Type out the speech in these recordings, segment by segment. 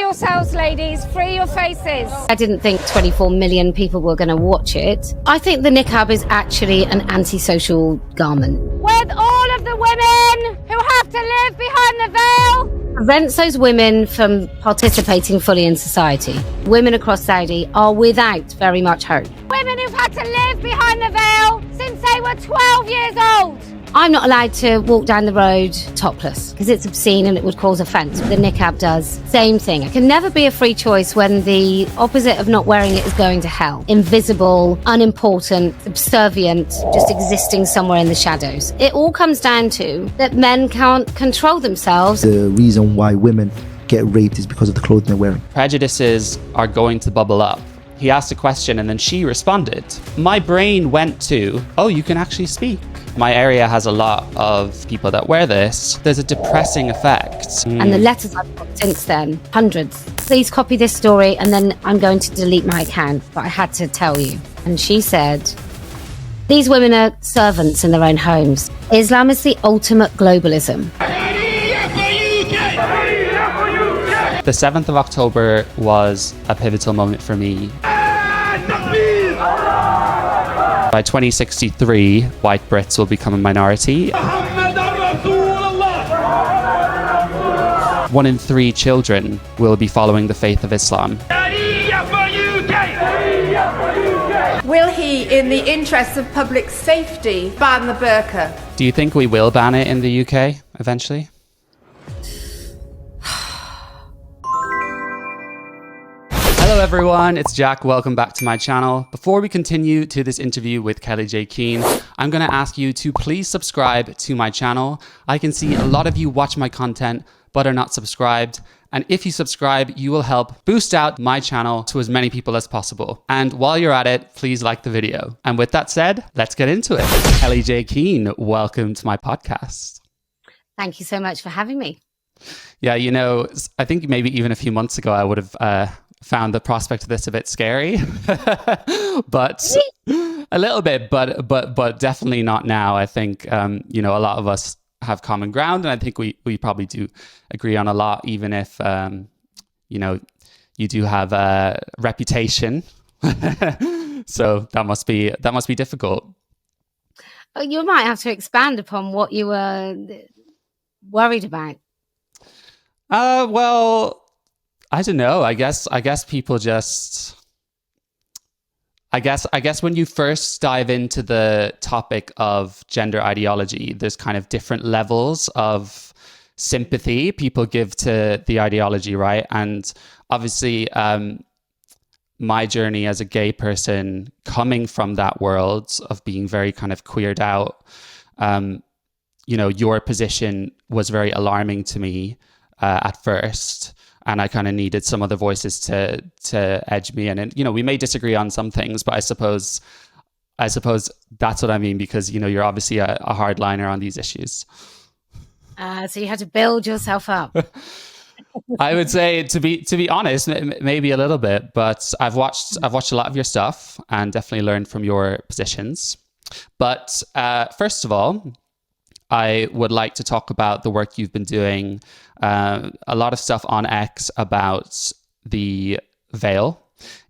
yourselves, ladies. Free your faces. I didn't think 24 million people were going to watch it. I think the niqab is actually an antisocial garment. With all of the women who have to live behind the veil. Prevents those women from participating fully in society. Women across Saudi are without very much hope. Women who've had to live behind the veil since they were 12 years old. I'm not allowed to walk down the road topless because it's obscene and it would cause offence. The niqab does. Same thing. It can never be a free choice when the opposite of not wearing it is going to hell. Invisible, unimportant, subservient, just existing somewhere in the shadows. It all comes down to that men can't control themselves. The reason why women get raped is because of the clothing they're wearing. Prejudices are going to bubble up. He asked a question and then she responded. My brain went to, oh, you can actually speak. My area has a lot of people that wear this. There's a depressing effect. And the letters I've got since then, hundreds. Please copy this story and then I'm going to delete my account, but I had to tell you. And she said, these women are servants in their own homes. Islam is the ultimate globalism. The 7th of October was a pivotal moment for me. By 2063, white Brits will become a minority. 1 in 3 children will be following the faith of Islam. Will he, in the interests of public safety, ban the burqa? Do you think we will ban it in the UK eventually? Hello everyone, it's Jack. Welcome back to my channel. Before we continue to this interview with Kellie-Jay Keen, I'm going to ask you to please subscribe to my channel. I can see a lot of you watch my content but are not subscribed. And if you subscribe, you will help boost out my channel to as many people as possible. And while you're at it, please like the video. And with that said, let's get into it. Kellie-Jay Keen, welcome to my podcast. Thank you so much for having me. Yeah, you know, I think maybe even a few months ago, I would have found the prospect of this a bit scary, but a little bit, but definitely not now. I think, you know, a lot of us have common ground, and I think we probably do agree on a lot, even if, you know, you do have a reputation. So that must be difficult. You might have to expand upon what you were worried about. Well, I don't know. I guess people just, I guess when you first dive into the topic of gender ideology, there's kind of different levels of sympathy people give to the ideology, right? And obviously, my journey as a gay person coming from that world of being very kind of queered out, you know, your position was very alarming to me at first. And I kind of needed some other voices to edge me in. And, you know, we may disagree on some things, but I suppose that's what I mean, because, you know, you're obviously a hardliner on these issues. So you had to build yourself up. I would say, to be honest, maybe a little bit, but I've watched a lot of your stuff and definitely learned from your positions. But first of all, I would like to talk about the work you've been doing, a lot of stuff on X about the veil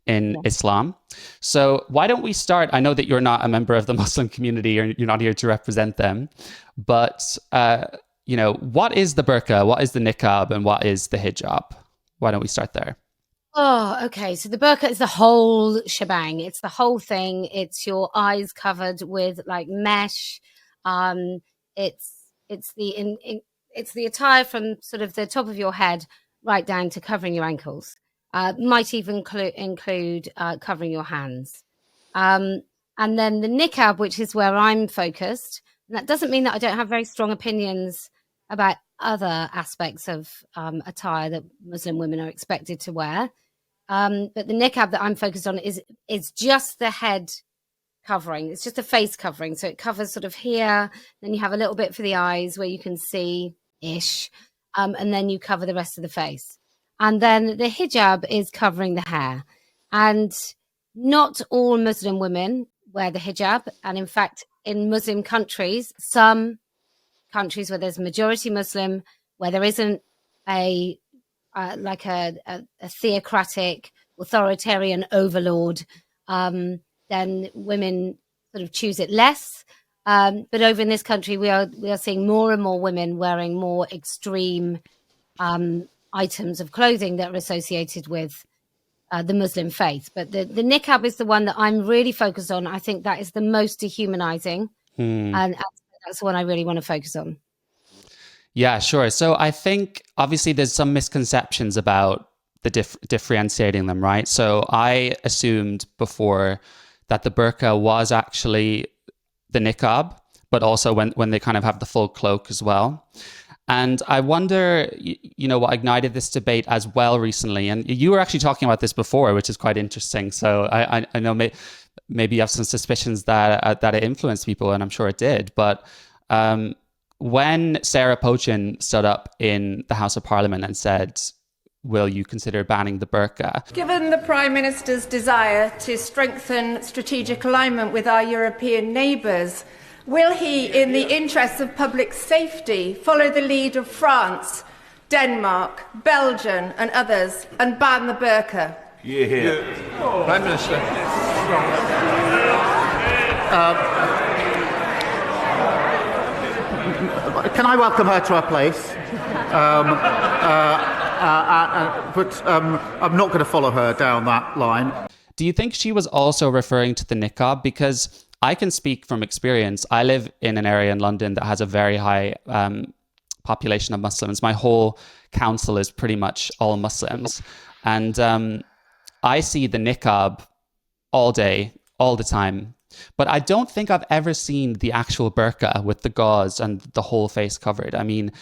in Islam. So why don't we start? I know that you're not a member of the Muslim community, or you're not here to represent them, but you know, what is the burqa, what is the niqab, and what is the hijab? Why don't we start there? Oh, okay. So the burqa is the whole shebang. It's the whole thing. It's your eyes covered with like mesh. It's the attire from sort of the top of your head right down to covering your ankles. Might even include covering your hands. And then the niqab, which is where I'm focused. And that doesn't mean that I don't have very strong opinions about other aspects of attire that Muslim women are expected to wear. But the niqab that I'm focused on is just the head covering. It's just a face covering. So it covers sort of here. Then you have a little bit for the eyes where you can see-ish. And then you cover the rest of the face. And then the hijab is covering the hair. And not all Muslim women wear the hijab. And in fact, in Muslim countries, some countries where there's majority Muslim, where there isn't a like a theocratic, authoritarian overlord, then women sort of choose it less. But over in this country, we are seeing more and more women wearing more extreme items of clothing that are associated with the Muslim faith. But the niqab is the one that I'm really focused on. I think that is the most dehumanizing, and that's the one I really want to focus on. Yeah, sure. So I think obviously there's some misconceptions about the differentiating them, right? So I assumed before that the burqa was actually the niqab, but also when they kind of have the full cloak as well. And I wonder, what ignited this debate as well recently, and you were actually talking about this before, which is quite interesting. So I know maybe you have some suspicions that it influenced people, and I'm sure it did. But when Sarah Pochin stood up in the House of Parliament and said, will you consider banning the burqa? Given the Prime Minister's desire to strengthen strategic alignment with our European neighbours, will he, in the interests of public safety, follow the lead of France, Denmark, Belgium and others and ban the burqa? Yeah. Prime Minister. Can I welcome her to her place? But I'm not going to follow her down that line. Do you think she was also referring to the niqab? Because I can speak from experience. I live in an area in London that has a very high population of Muslims. My whole council is pretty much all Muslims. And I see the niqab all day, all the time. But I don't think I've ever seen the actual burqa with the gauze and the whole face covered. I mean,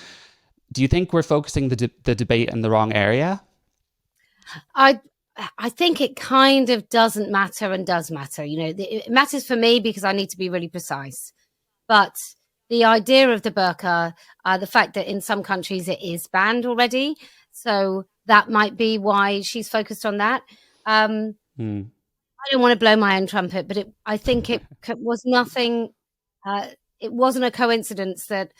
do you think we're focusing the debate in the wrong area? I think it kind of doesn't matter and does matter. It matters for me because I need to be really precise. But the idea of the burqa, the fact that in some countries it is banned already, so that might be why she's focused on that. I don't want to blow my own trumpet, but I think it was nothing. It wasn't a coincidence that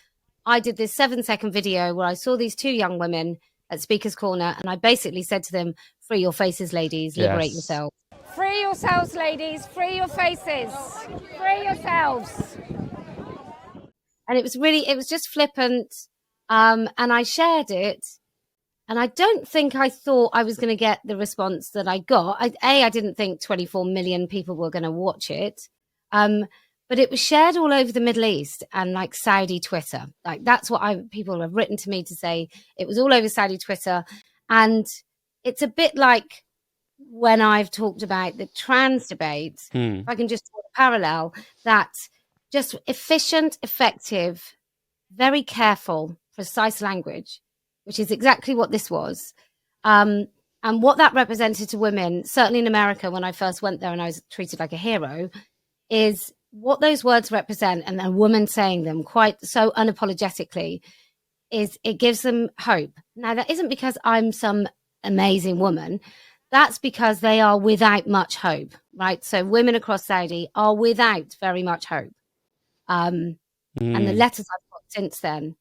I did this 7-second video where I saw these two young women at Speaker's Corner, and I basically said to them, "Free your faces, ladies. Liberate yourselves. Free yourselves, ladies. Free your faces. Free yourselves." And it was just flippant. And I shared it. And I don't think I thought I was going to get the response that I got. I didn't think 24 million people were going to watch it. But it was shared all over the Middle East and like Saudi Twitter. Like that's what people have written to me to say. It was all over Saudi Twitter. And it's a bit like when I've talked about the trans debate, if I can just draw a parallel, that just efficient, effective, very careful, precise language, which is exactly what this was. And what that represented to women, certainly in America, when I first went there and I was treated like a hero, is what those words represent, and a woman saying them quite so unapologetically, is it gives them hope. Now, that isn't because I'm some amazing woman. That's because they are without much hope, right? So women across Saudi are without very much hope. And the letters I've got since then,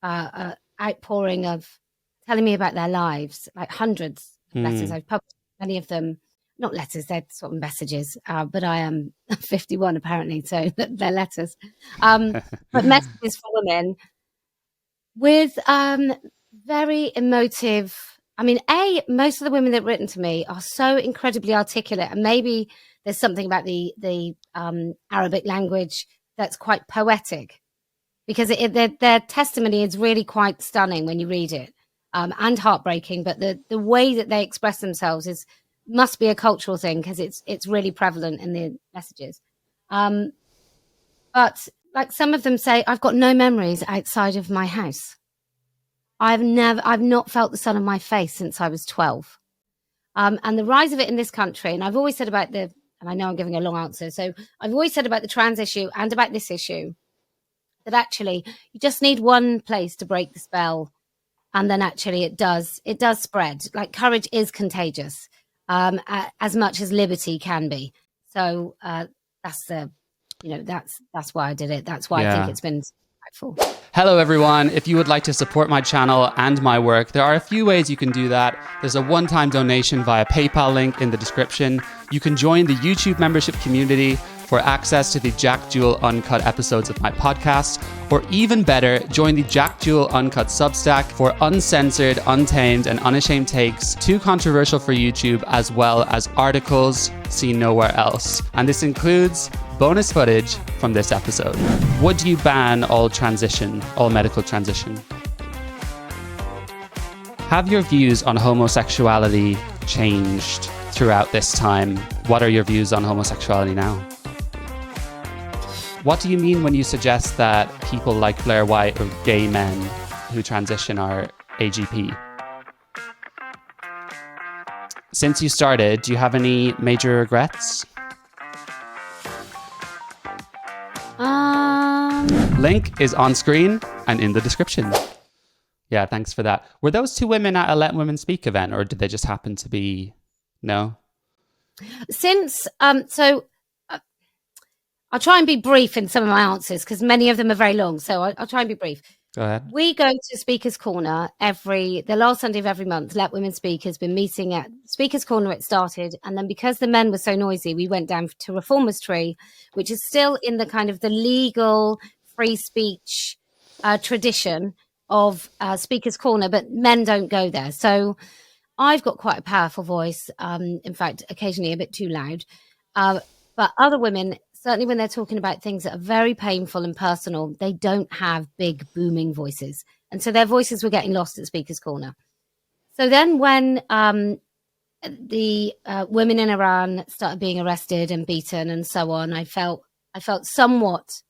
outpouring of telling me about their lives, like hundreds of letters. I've published many of them. Not letters, they're sort of messages, but I am 51 apparently, so they're letters. But messages for women with very emotive. I mean, most of the women that have written to me are so incredibly articulate, and maybe there's something about the Arabic language that's quite poetic, because their testimony is really quite stunning when you read it, and heartbreaking. But the way that they express themselves must be a cultural thing, because it's really prevalent in the messages. But like some of them say, I've got no memories outside of my house. I've not felt the sun on my face since I was 12. And the rise of it in this country, and I've always said about and I know I'm giving a long answer, so I've always said about the trans issue and about this issue, that actually you just need one place to break the spell, and then actually it does spread. Like courage is contagious, as much as liberty can be. So that's why I did it. That's why I think it's been disrespectful. Hello, everyone. If you would like to support my channel and my work, there are a few ways you can do that. There's a one-time donation via PayPal link in the description. You can join the YouTube membership community for access to the Jack Jewell Uncut episodes of my podcast, or even better, join the Jack Jewell Uncut Substack for uncensored, untamed, and unashamed takes, too controversial for YouTube, as well as articles seen nowhere else. And this includes bonus footage from this episode. Would you ban all medical transition? Have your views on homosexuality changed throughout this time? What are your views on homosexuality now? What do you mean when you suggest that people like Blair White or gay men who transition are AGP? Since you started, do you have any major regrets? Link is on screen and in the description. Yeah, thanks for that. Were those two women at a Let Women Speak event, or did they just happen to be... No? I'll try and be brief in some of my answers because many of them are very long. So I'll try and be brief. Go ahead. We go to Speaker's Corner the last Sunday of every month. Let Women Speak has been meeting at Speaker's Corner. It started. And then because the men were so noisy, we went down to Reformers Tree, which is still in the kind of the legal free speech tradition of Speaker's Corner, but men don't go there. So I've got quite a powerful voice. In fact, occasionally a bit too loud. But other women, certainly when they're talking about things that are very painful and personal, they don't have big booming voices. And so their voices were getting lost at Speaker's Corner. So then when the women in Iran started being arrested and beaten and so on, I felt somewhat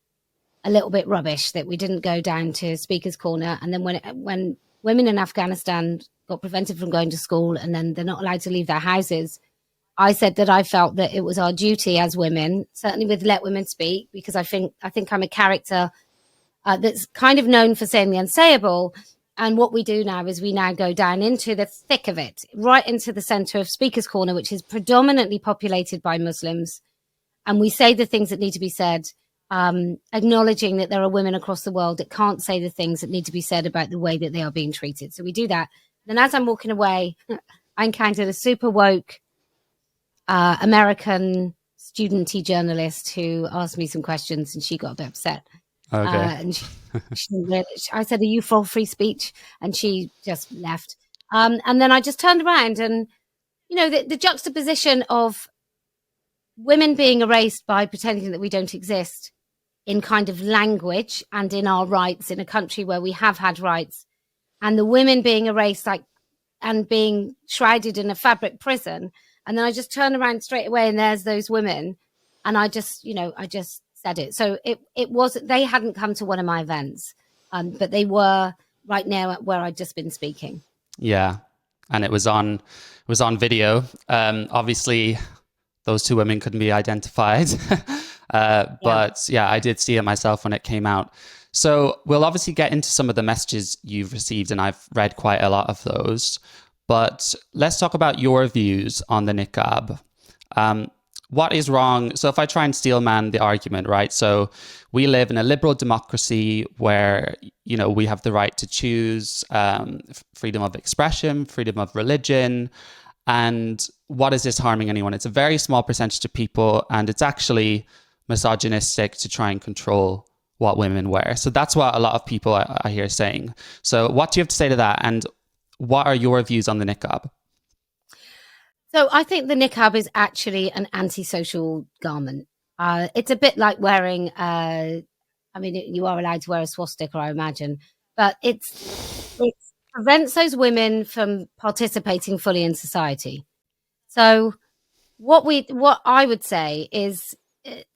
a little bit rubbish that we didn't go down to Speaker's Corner. And then when women in Afghanistan got prevented from going to school and then they're not allowed to leave their houses, I said that I felt that it was our duty as women, certainly with Let Women Speak, because I think I'm a character that's kind of known for saying the unsayable. And what we do now is we now go down into the thick of it, right into the center of Speaker's Corner, which is predominantly populated by Muslims. And we say the things that need to be said, acknowledging that there are women across the world that can't say the things that need to be said about the way that they are being treated. So we do that. Then as I'm walking away, I encountered a super woke American student-y journalist who asked me some questions and she got a bit upset. Okay. And I said, are you for free speech? And she just left. And then I just turned around and, you know, the juxtaposition of women being erased by pretending that we don't exist in kind of language and in our rights in a country where we have had rights, and the women being erased and being shrouded in a fabric prison. And then I just turned around straight away and there's those women. And I just said it. So they hadn't come to one of my events, but they were right now where I'd just been speaking. Yeah. And it was on video. Obviously those two women couldn't be identified. But yeah, I did see it myself when it came out. So we'll obviously get into some of the messages you've received, and I've read quite a lot of those. But let's talk about your views on the niqab. What is wrong? So if I try and steelman the argument, right? So we live in a liberal democracy where, you know, we have the right to choose, freedom of expression, freedom of religion. And what is this harming anyone? It's a very small percentage of people, and it's actually misogynistic to try and control what women wear. So that's what a lot of people I hear saying. So what do you have to say to that? And what are your views on the niqab? So I think the niqab is actually an antisocial garment. It's a bit like wearing, you are allowed to wear a swastika, I imagine, but it prevents those women from participating fully in society. So what I would say is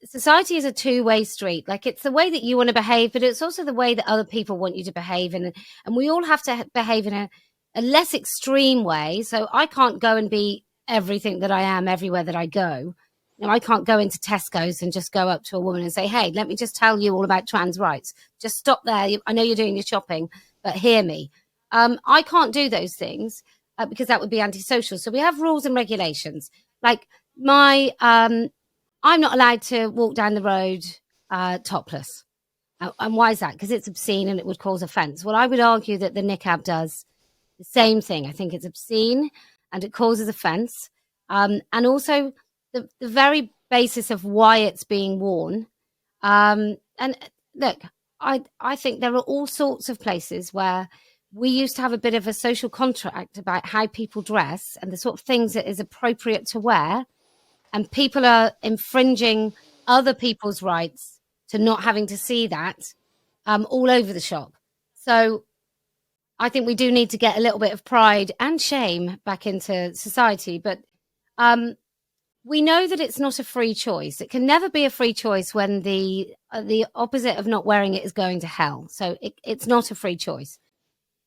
society is a two-way street. Like, it's the way that you want to behave, but it's also the way that other people want you to behave. And we all have to behave in a less extreme way. So I can't go and be everything that I am everywhere that I go. You know, I can't go into Tesco's and just go up to a woman and say, hey, let me just tell you all about trans rights. Just stop there. I know you're doing your shopping, but hear me. I can't do those things because that would be antisocial. So we have rules and regulations. Like I'm not allowed to walk down the road topless. And why is that? Because it's obscene and it would cause offence. Well, I would argue that the niqab does the same thing. I think it's obscene and it causes offence. And also the very basis of why it's being worn. And look, I think there are all sorts of places where we used to have a bit of a social contract about how people dress and the sort of things that is appropriate to wear. And people are infringing other people's rights to not having to see that all over the shop. So I think we do need to get a little bit of pride and shame back into society. But we know that it's not a free choice. It can never be a free choice when the opposite of not wearing it is going to hell. So it's not a free choice.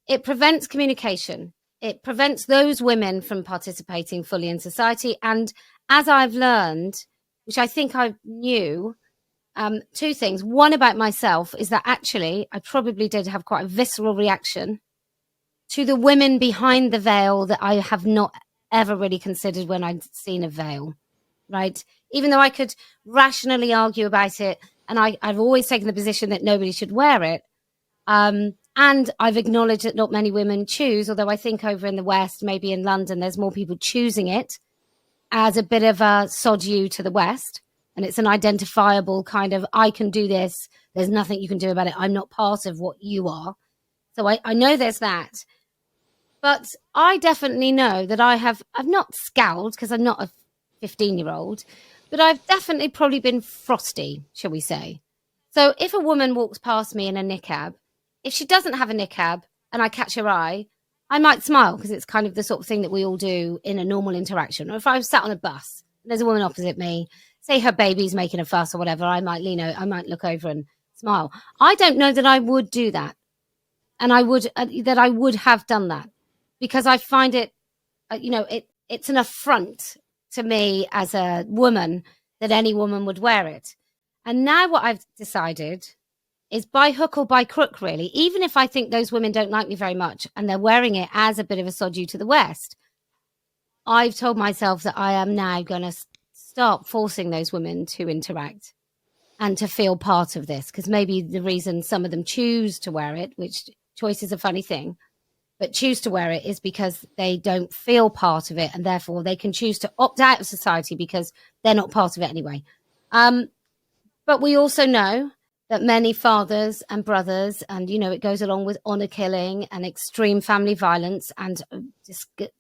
It prevents communication. It prevents those women from participating fully in society. And as I've learned, which I think I knew, two things. One about myself is that actually I probably did have quite a visceral reaction to the women behind the veil that I have not ever really considered when I'd seen a veil, right? Even though I could rationally argue about it, and I've always taken the position that nobody should wear it. And I've acknowledged that not many women choose, although I think over in the West, maybe in London, there's more people choosing it as a bit of a sod you to the West. And it's an identifiable kind of, I can do this. There's nothing you can do about it. I'm not part of what you are. So I know there's that. But I definitely know that I've not scowled because I'm not a 15-year-old, but I've definitely probably been frosty, shall we say. So if a woman walks past me in a niqab, if she doesn't have a niqab and I catch her eye, I might smile because it's kind of the sort of thing that we all do in a normal interaction. Or if I was sat on a bus and there's a woman opposite me, say her baby's making a fuss or whatever, I might look over and smile. I don't know that I would do that. And I would have done that because I find it, it's an affront to me as a woman that any woman would wear it. And now what I've decided is by hook or by crook, really, even if I think those women don't like me very much and they're wearing it as a bit of a sod you to the West, I've told myself that I am now going to start forcing those women to interact and to feel part of this, because maybe the reason some of them choose to wear it, which choice is a funny thing, but choose to wear it is because they don't feel part of it and therefore they can choose to opt out of society because they're not part of it anyway. But we also know that many fathers and brothers, and, it goes along with honor killing and extreme family violence and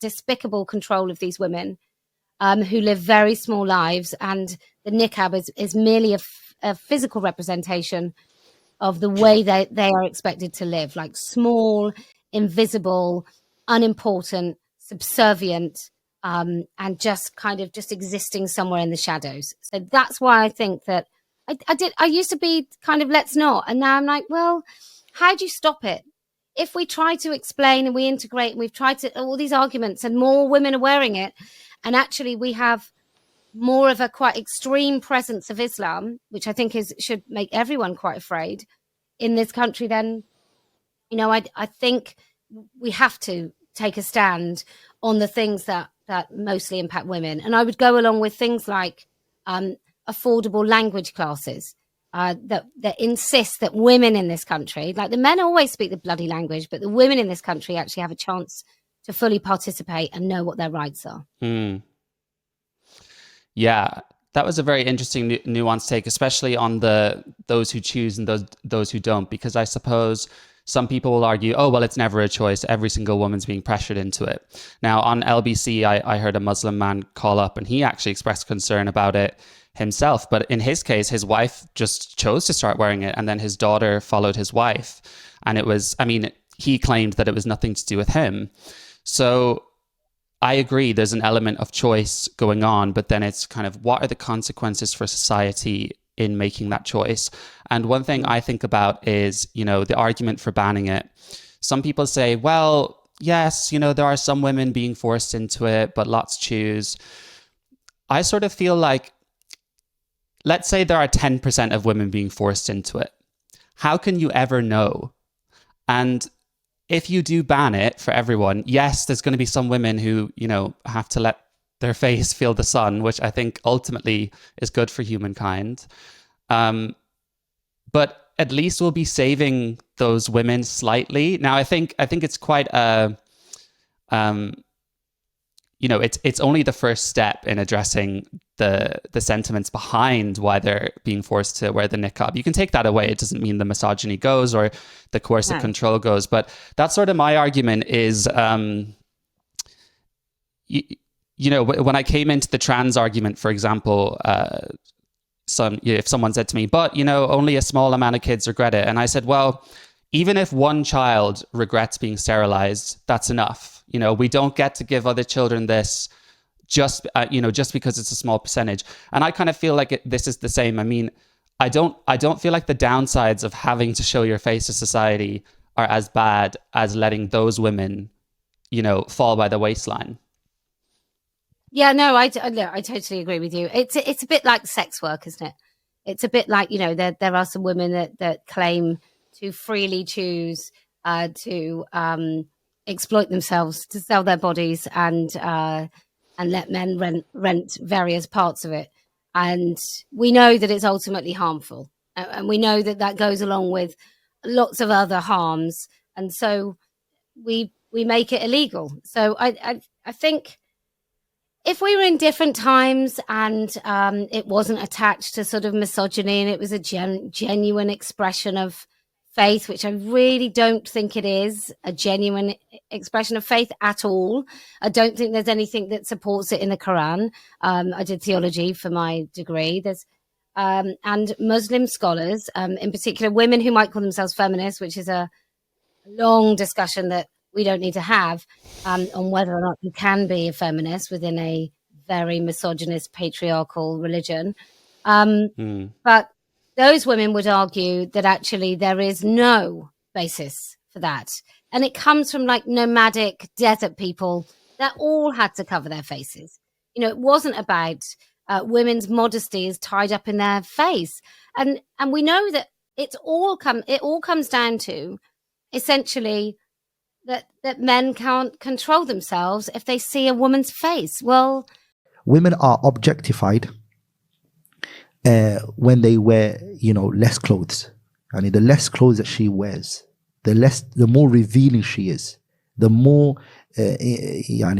despicable control of these women, who live very small lives, and the niqab is merely a physical representation of the way they are expected to live, like small, invisible, unimportant, subservient, and just existing somewhere in the shadows. So that's why I think that I used to be kind of let's not, and now I'm like, well, how do you stop it? If we try to explain and we integrate and we've tried to all these arguments and more women are wearing it, and actually we have more of a quite extreme presence of Islam, which I think should make everyone quite afraid in this country, then, I think we have to take a stand on the things that mostly impact women. And I would go along with things like affordable language classes that insist that women in this country, like the men always speak the bloody language, but the women in this country actually have a chance to fully participate and know what their rights are. Yeah, that was a very interesting nuanced take, especially on those who choose and those who don't, because I suppose some people will argue, oh, well, it's never a choice. Every single woman's being pressured into it. Now, on LBC, I heard a Muslim man call up and he actually expressed concern about it himself. But in his case, his wife just chose to start wearing it. And then his daughter followed his wife. And he claimed that it was nothing to do with him. So I agree, there's an element of choice going on, but then it's kind of, what are the consequences for society in making that choice? And one thing I think about is, the argument for banning it. Some people say, well, yes, there are some women being forced into it, but lots choose. I sort of feel like, let's say there are 10% of women being forced into it. How can you ever know? And if you do ban it for everyone, yes, there's going to be some women who, have to let their face feel the sun, which I think ultimately is good for humankind. But at least we'll be saving those women slightly. Now, I think it's quite it's only the first step in addressing the sentiments behind why they're being forced to wear the niqab. You can take that away. It doesn't mean the misogyny goes or the coercive control goes. But that's sort of my argument is, when I came into the trans argument, for example, if someone said to me, but, only a small amount of kids regret it. And I said, well, even if one child regrets being sterilized, that's enough. We don't get to give other children this just because it's a small percentage. And I kind of feel like this is the same. I mean, I don't feel like the downsides of having to show your face to society are as bad as letting those women, fall by the waistline. Yeah, no, I totally agree with you. It's a bit like sex work, isn't it? It's a bit like, there are some women that claim to freely choose to exploit themselves, to sell their bodies and let men rent various parts of it. And we know that it's ultimately harmful. And we know that goes along with lots of other harms. And so we make it illegal. So I think if we were in different times and it wasn't attached to sort of misogyny and it was a genuine expression of faith, which I really don't think it is a genuine expression of faith at all. I don't think there's anything that supports it in the Quran. I did theology for my degree. There's and Muslim scholars, in particular women who might call themselves feminists, which is a long discussion that we don't need to have on whether or not you can be a feminist within a very misogynist, patriarchal religion. But those women would argue that actually there is no basis for that. And it comes from like nomadic desert people that all had to cover their faces. It wasn't about women's modesty is tied up in their face. And we know that it all comes down to essentially that men can't control themselves if they see a woman's face. Well, women are objectified when they wear, less clothes. The less clothes that she wears, the more revealing she is, the more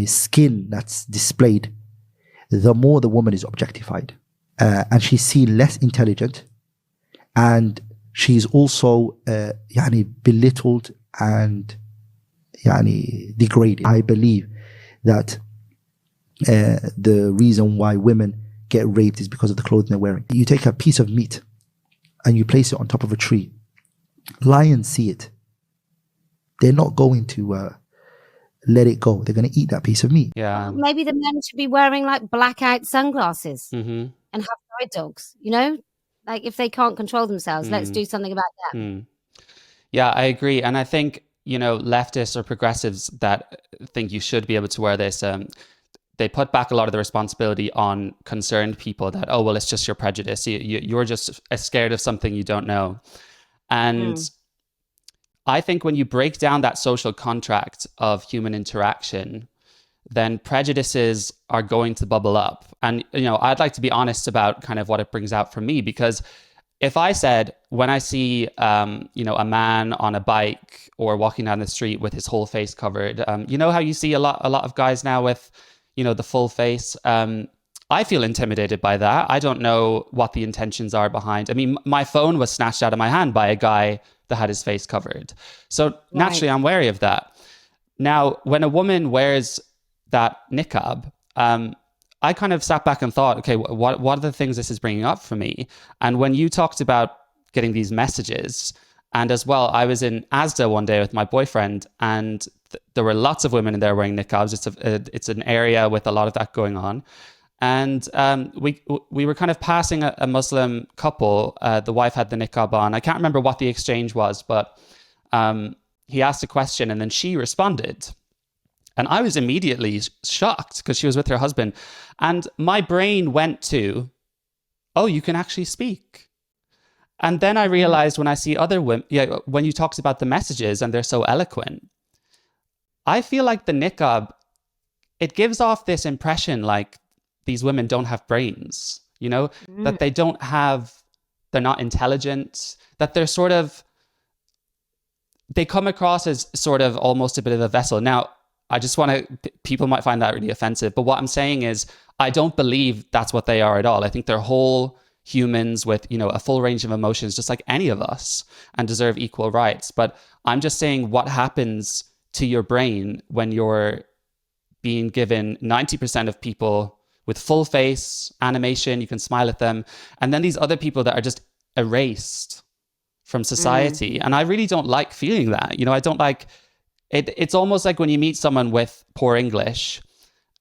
skin that's displayed, the more the woman is objectified. And she's seen less intelligent, and she's also belittled and degraded. I believe that the reason why women get raped is because of the clothing they're wearing. You take a piece of meat and you place it on top of a tree. Lions see it. They're not going to let it go. They're going to eat that piece of meat. Yeah. Maybe the men should be wearing like blackout sunglasses and have guide dogs, like if they can't control themselves, let's do something about that. Yeah, I agree. And I think, leftists or progressives that think you should be able to wear this, they put back a lot of the responsibility on concerned people that, oh, well, it's just your prejudice. You're just scared of something you don't know. And I think when you break down that social contract of human interaction, then prejudices are going to bubble up. And, I'd like to be honest about kind of what it brings out for me, because if I said, when I see, a man on a bike or walking down the street with his whole face covered, how you see a lot of guys now with, the full face, I feel intimidated by that. I don't know what the intentions are behind. I mean, my phone was snatched out of my hand by a guy that had his face covered. So naturally, I'm wary of that. Now, when a woman wears that niqab, I kind of sat back and thought, okay, what are the things this is bringing up for me? And when you talked about getting these messages, and as well, I was in Asda one day with my boyfriend, and there were lots of women in there wearing niqabs. It's an area with a lot of that going on. And we were kind of passing a Muslim couple. The wife had the niqab on. I can't remember what the exchange was, but he asked a question and then she responded. And I was immediately shocked because she was with her husband. And my brain went to, oh, you can actually speak. And then I realized when I see other women, when you talked about the messages and they're so eloquent, I feel like the niqab, it gives off this impression like these women don't have brains, that they don't have they're not intelligent, that they're they come across as sort of almost a bit of a vessel. Now, I just people might find that really offensive, but what I'm saying is I don't believe that's what they are at all. I think they're whole humans with, a full range of emotions, just like any of us, and deserve equal rights. But I'm just saying what happens to your brain when you're being given 90% of people with full face animation, you can smile at them, and then these other people that are just erased from society. And I really don't like feeling that. I don't like it. It's almost like when you meet someone with poor English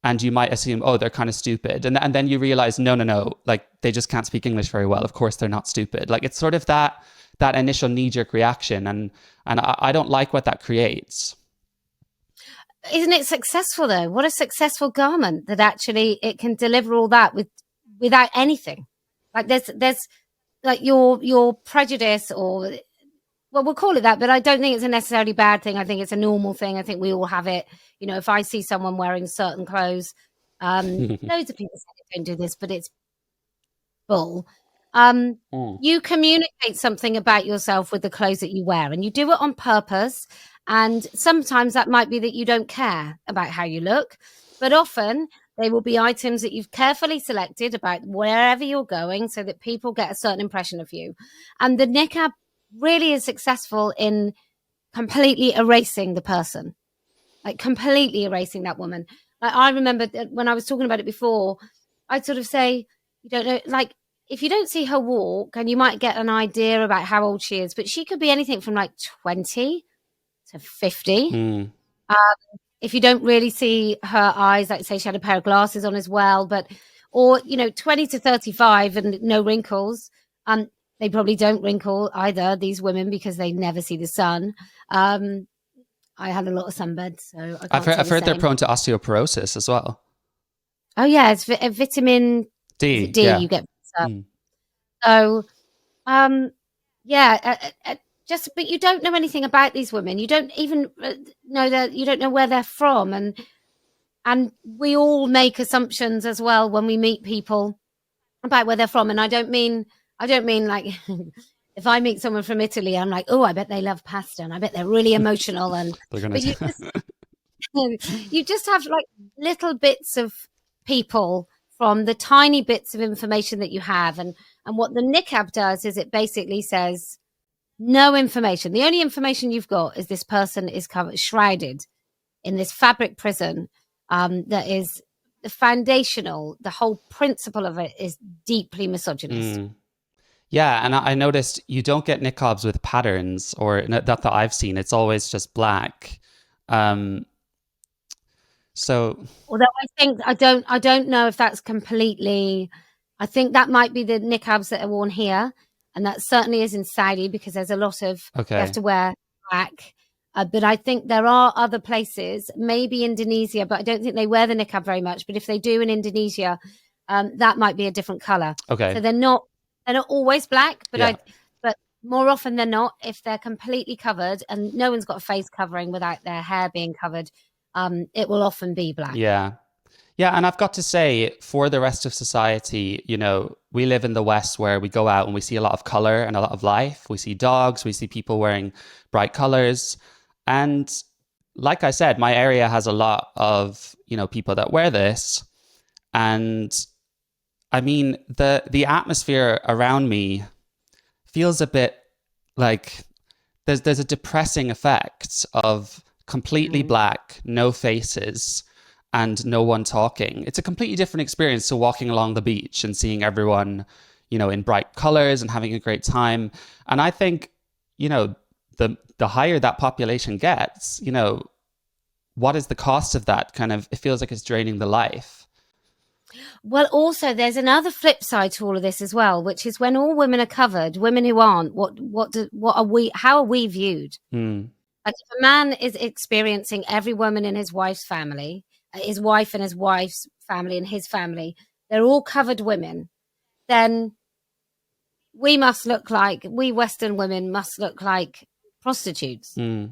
and you might assume, oh, they're kind of stupid. And then you realize, no, like they just can't speak English very well. Of course, they're not stupid. Like it's sort of that initial knee-jerk reaction. And I don't like what that creates. Isn't it successful though? What a successful garment that actually it can deliver all that without anything. Like there's like your prejudice, or well, we'll call it that, but I don't think it's a necessarily bad thing. I think it's a normal thing. I think we all have it. If I see someone wearing certain clothes, loads of people say they don't do this, but it's bull. You communicate something about yourself with the clothes that you wear, and you do it on purpose. And sometimes that might be that you don't care about how you look, but often they will be items that you've carefully selected about wherever you're going so that people get a certain impression of you. And the niqab really is successful in completely erasing the person, like completely erasing that woman. Like I remember when I was talking about it before, I'd sort of say, you don't know, like if you don't see her walk, and you might get an idea about how old she is, but she could be anything from like 20 to 50. If you don't really see her eyes, like say she had a pair of glasses on as well, or 20 to 35 and no wrinkles. They probably don't wrinkle either, these women, because they never see the sun. I had a lot of sunbed, so I've heard they're prone to osteoporosis as well. Oh yeah, it's vitamin D. Yeah. You get. So, but you don't know anything about these women. You don't even know that. You don't know where they're from, and we all make assumptions as well when we meet people about where they're from. And I don't mean like if I meet someone from Italy, I'm like, oh, I bet they love pasta, and I bet they're really emotional. And but you just have like little bits of people from the tiny bits of information that you have, and what the niqab does is it basically says no information. The only information you've got is this person is shrouded in this fabric prison that is the foundational. The whole principle of it is deeply misogynist. Yeah, and I noticed you don't get niqabs with patterns, or that I've seen. It's always just black. So, although I don't know if that's completely. I think that might be the niqabs that are worn here, and that certainly is in Saudi, because there's a lot of you have to wear black. But I think there are other places, maybe Indonesia, but I don't think they wear the niqab very much. But if they do in Indonesia, that might be a different color. Okay, so they're not always black, but but more often than not, if they're completely covered and no one's got a face covering without their hair being covered, it will often be black. Yeah, and I've got to say, for the rest of society, we live in the West where we go out and we see a lot of color and a lot of life. We see dogs, we see people wearing bright colors. And like I said, my area has a lot of, people that wear this. And I mean, the atmosphere around me feels a bit like there's a depressing effect of completely black, no faces, and no one talking. It's a completely different experience to walking along the beach and seeing everyone, in bright colors and having a great time. And I think, the higher that population gets, what is the cost of that? It feels like it's draining the life. Well, also there's another flip side to all of this as well, which is when all women are covered, women who aren't, how are we viewed? Like if a man is experiencing every woman in his wife's family, his wife and his wife's family and his family, they're all covered women, then we Western women must look like prostitutes. It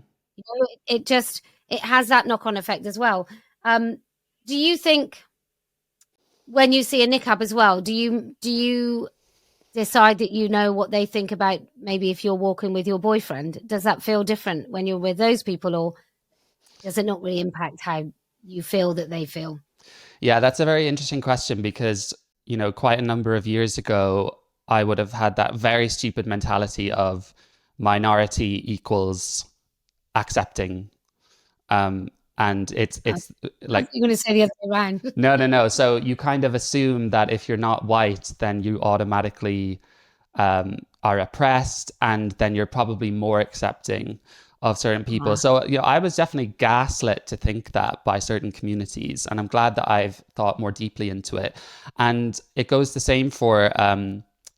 has that knock-on effect as well. Do you think when you see a niqab as well, do you decide that you know what they think about maybe if you're walking with your boyfriend? Does that feel different when you're with those people, or does it not really impact how you feel that they feel? Yeah, that's a very interesting question because, quite a number of years ago, I would have had that very stupid mentality of minority equals accepting. And it's like, You're going to say the other way around. no. So you kind of assume that if you're not white, then you automatically are oppressed, and then you're probably more accepting of certain people. So, I was definitely gaslit to think that by certain communities, and I'm glad that I've thought more deeply into it. And it goes the same for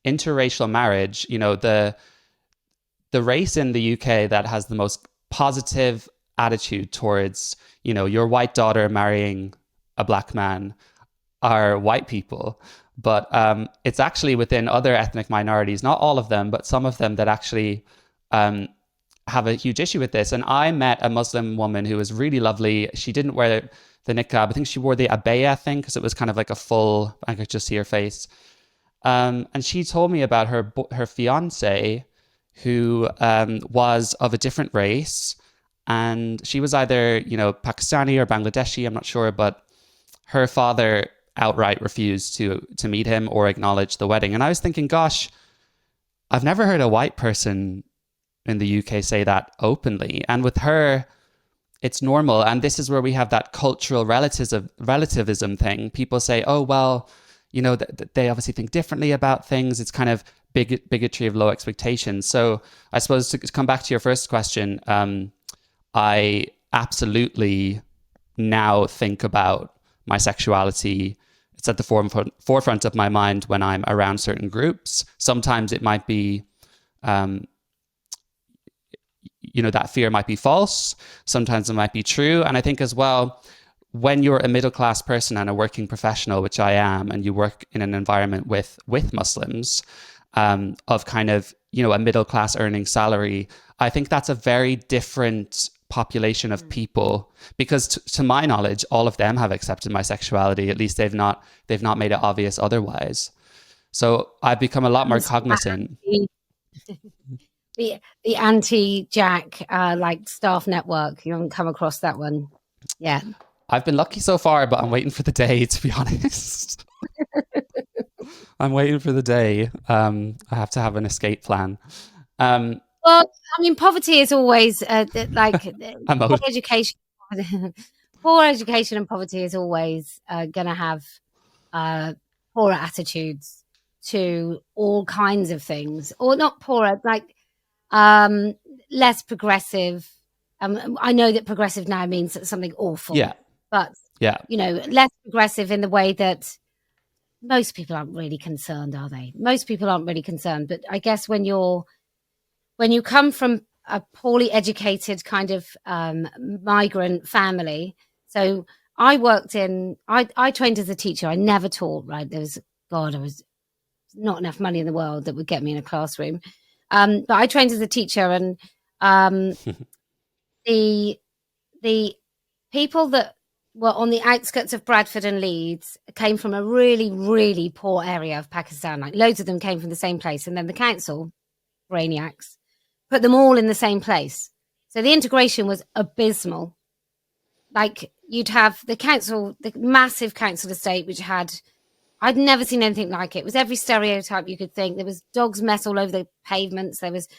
interracial marriage. The race in the UK that has the most positive attitude towards, your white daughter marrying a black man are white people. But it's actually within other ethnic minorities, not all of them, but some of them, that actually have a huge issue with this. And I met a Muslim woman who was really lovely. She didn't wear the niqab. I think she wore the abaya thing because it was kind of like a full, I could just see her face. And she told me about her fiance, who was of a different race. And she was either, Pakistani or Bangladeshi, I'm not sure, but her father outright refused to meet him or acknowledge the wedding. And I was thinking, gosh, I've never heard a white person in the UK say that openly. And with her, it's normal. And this is where we have that cultural relativism thing. People say, oh, well, they obviously think differently about things. It's kind of bigotry of low expectations. So I suppose to come back to your first question, I absolutely now think about my sexuality. It's at the forefront of my mind when I'm around certain groups. Sometimes it might be, that fear might be false. Sometimes it might be true. And I think as well, when you're a middle-class person and a working professional, which I am, and you work in an environment with Muslims, of kind of, a middle-class earning salary, I think that's a very different population of people, because to my knowledge, all of them have accepted my sexuality. At least they've not made it obvious otherwise. So I've become a lot more cognizant. The anti-Jack like staff network. You haven't come across that one yet? I've been lucky so far, but I'm waiting for the day, to be honest. I'm waiting for the day. I have to have an escape plan. Well, I mean, poverty is always like poor education. Poor education and poverty is always going to have poorer attitudes to all kinds of things, or not poorer, like less progressive. I know that progressive now means something awful. Yeah. But less progressive in the way that most people aren't really concerned, are they? Most people aren't really concerned. But I guess when you come from a poorly educated kind of migrant family, so I trained as a teacher. I never taught, right? There was not enough money in the world that would get me in a classroom. But I trained as a teacher, and the people that were on the outskirts of Bradford and Leeds came from a really, really poor area of Pakistan. Like loads of them came from the same place. And then the council, brainiacs, put them all in the same place. So the integration was abysmal. Like you'd have the massive council estate, which I'd never seen anything like it. It was every stereotype you could think. There was dog's mess all over the pavements. There was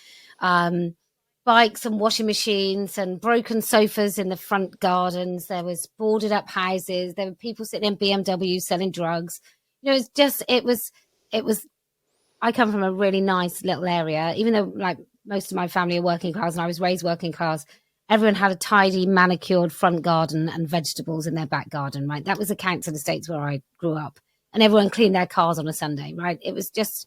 bikes and washing machines and broken sofas in the front gardens. There was boarded up houses. There were people sitting in BMWs selling drugs. It was I come from a really nice little area, even though like most of my family are working class and I was raised working class. Everyone had a tidy, manicured front garden and vegetables in their back garden, right? That was the council estates where I grew up. And everyone cleaned their cars on a Sunday, right? It's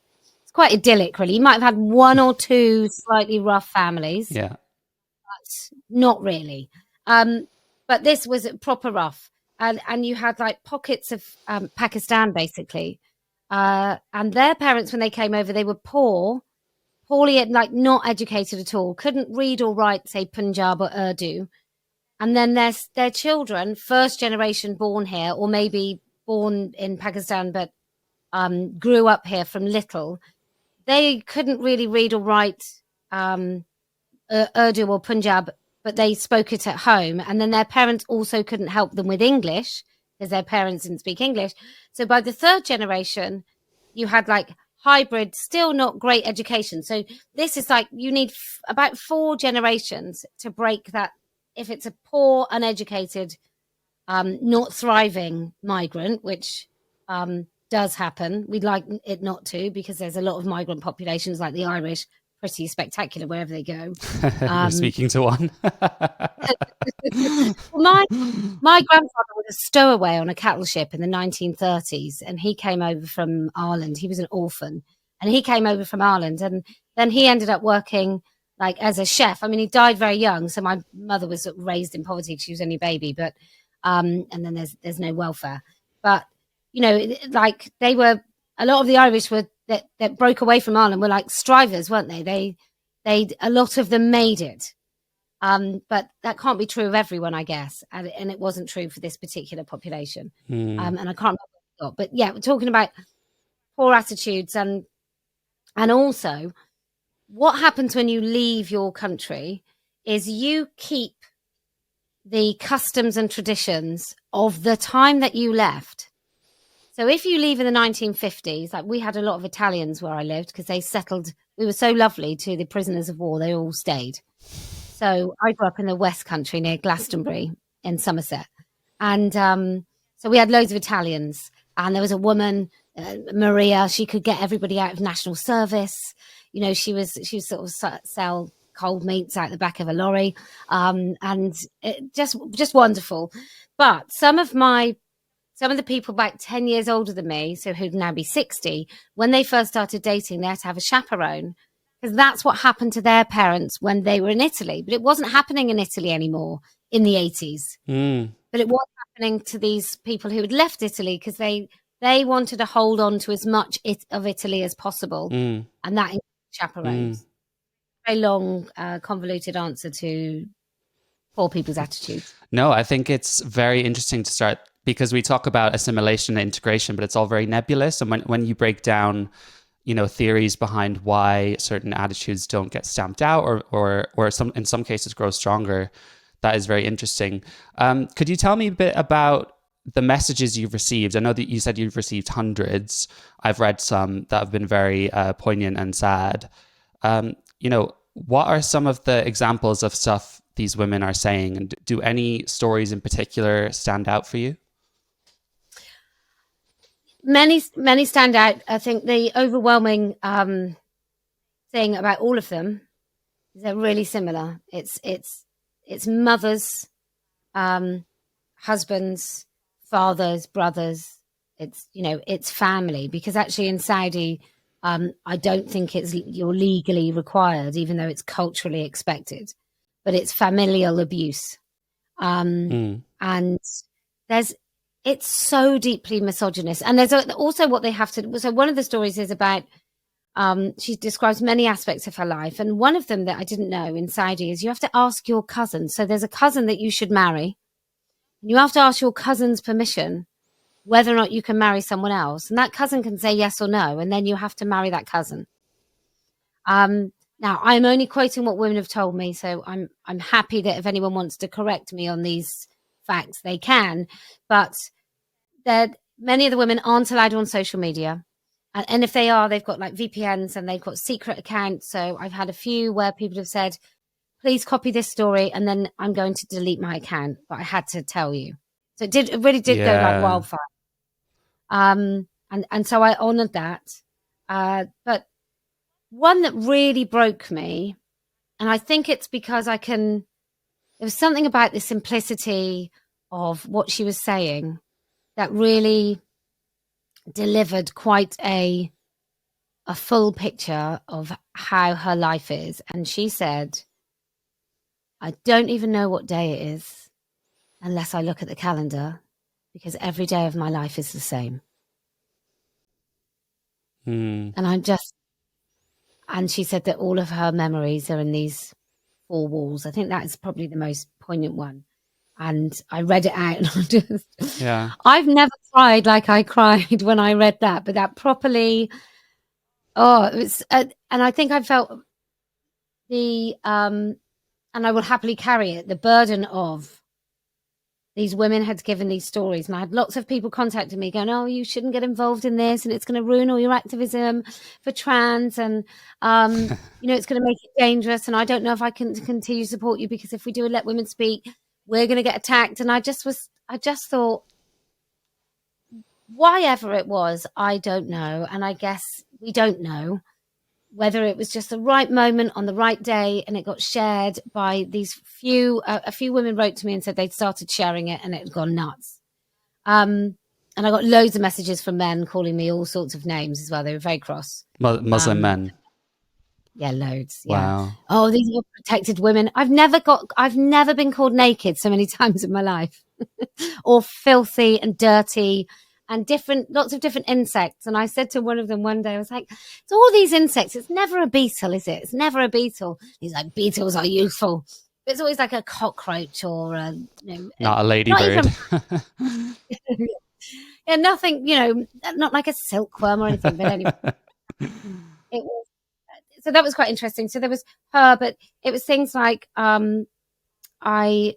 quite idyllic, really. You might have had one or two slightly rough families. Yeah. But not really. But this was proper rough. And you had like pockets of Pakistan, basically. And their parents, when they came over, they were poorly, like not educated at all, couldn't read or write, say, Punjab or Urdu. And then their children, first generation born here, or maybe born in Pakistan, but grew up here from little. they couldn't really read or write Urdu or Punjab, but they spoke it at home. And then their parents also couldn't help them with English because their parents didn't speak English. So by the third generation, you had like hybrid, still not great education. So this is like, you need about 4 generations to break that. If it's a poor, uneducated, not thriving migrant, which does happen. We'd like it not to, because there's a lot of migrant populations like the Irish, pretty spectacular wherever they go. You're speaking to one. my grandfather was a stowaway on a cattle ship in the 1930s, and he came over from Ireland. He was an orphan, and he came over from Ireland, and then he ended up working like as a chef. I mean, he died very young, so my mother was raised in poverty. She was only a baby, but and then there's no welfare. But you know, like they were, a lot of the Irish were that broke away from Ireland were like strivers, weren't they? A lot of them made it. But that can't be true of everyone, I guess. And it wasn't true for this particular population. And I can't remember what we got. But yeah, we're talking about poor attitudes and also what happens when you leave your country is you keep the customs and traditions of the time that you left. So if you leave in the 1950s, like we had a lot of Italians where I lived because they settled, we were so lovely to the prisoners of war, they all stayed. So I grew up in the West Country near Glastonbury in Somerset. And so we had loads of Italians. And there was a woman, Maria, she could get everybody out of national service. You know, she was sort of sell cold meats out the back of a lorry. And it just wonderful. But some of the people back 10 years older than me, so who'd now be 60, when they first started dating, they had to have a chaperone because that's what happened to their parents when they were in Italy. But it wasn't happening in Italy anymore in the 80s. But it was happening to these people who had left Italy because they wanted to hold on to as much of Italy as possible. And that included chaperones. Very long, convoluted answer to poor people's attitudes. No, I think it's very interesting to start because we talk about assimilation and integration, but it's all very nebulous. And when you break down, you know, theories behind why certain attitudes don't get stamped out or in some cases grow stronger, that is very interesting. Could you tell me a bit about the messages you've received? I know that you said you've received hundreds. I've read some that have been very poignant and sad. You know, what are some of the examples of stuff these women are saying? And do any stories in particular stand out for you? Many stand out. I think the overwhelming thing about all of them is they're really similar. It's mothers, husbands, fathers, brothers. It's family, because actually in Saudi, I don't think you're legally required, even though it's culturally expected, but it's familial abuse. And it's so deeply misogynist. And there's also what they have to, so one of the stories is about, she describes many aspects of her life. And one of them that I didn't know in Saudi is you have to ask your cousin. So there's a cousin that you should marry. And you have to ask your cousin's permission whether or not you can marry someone else. And that cousin can say yes or no. And then you have to marry that cousin. Now, I'm only quoting what women have told me. So I'm happy that if anyone wants to correct me on these facts, they can. But many of the women aren't allowed on social media. And if they are, they've got like VPNs and they've got secret accounts. So I've had a few where people have said, please copy this story and then I'm going to delete my account. But I had to tell you. So it really did go like wildfire. And so I honored that. But one that really broke me, and I think it's because there was something about the simplicity of what she was saying that really delivered quite a full picture of how her life is. And she said, I don't even know what day it is unless I look at the calendar, because every day of my life is the same. And she said that all of her memories are in these 4 walls. I think that is probably the most poignant one. And I read it out and I've never cried like I cried when I read that, but that properly, Oh, it was, and I think I felt the, and I will happily carry it, the burden of these women had given these stories. And I had lots of people contacting me going, oh, you shouldn't get involved in this, and it's going to ruin all your activism for trans. And, it's going to make it dangerous. And I don't know if I can continue to support you, because if we do let women speak, we're going to get attacked. And I just thought, why ever it was, I don't know. And I guess we don't know whether it was just the right moment on the right day, and it got shared by these a few women wrote to me and said they'd started sharing it and it had gone nuts. And I got loads of messages from men calling me all sorts of names as well. They were very cross. Muslim men. Yeah, loads. Wow. Yeah. Oh, these are protected women. I've never been called naked so many times in my life, or filthy and dirty, and lots of different insects. And I said to one of them one day, I was like, it's all these insects. It's never a beetle, is it? It's never a beetle. He's like, beetles are useful. But it's always like a cockroach or not a ladybird. Yeah, nothing, not like a silkworm or anything. But anyway, it was. So that was quite interesting. So there was her, but it was things like I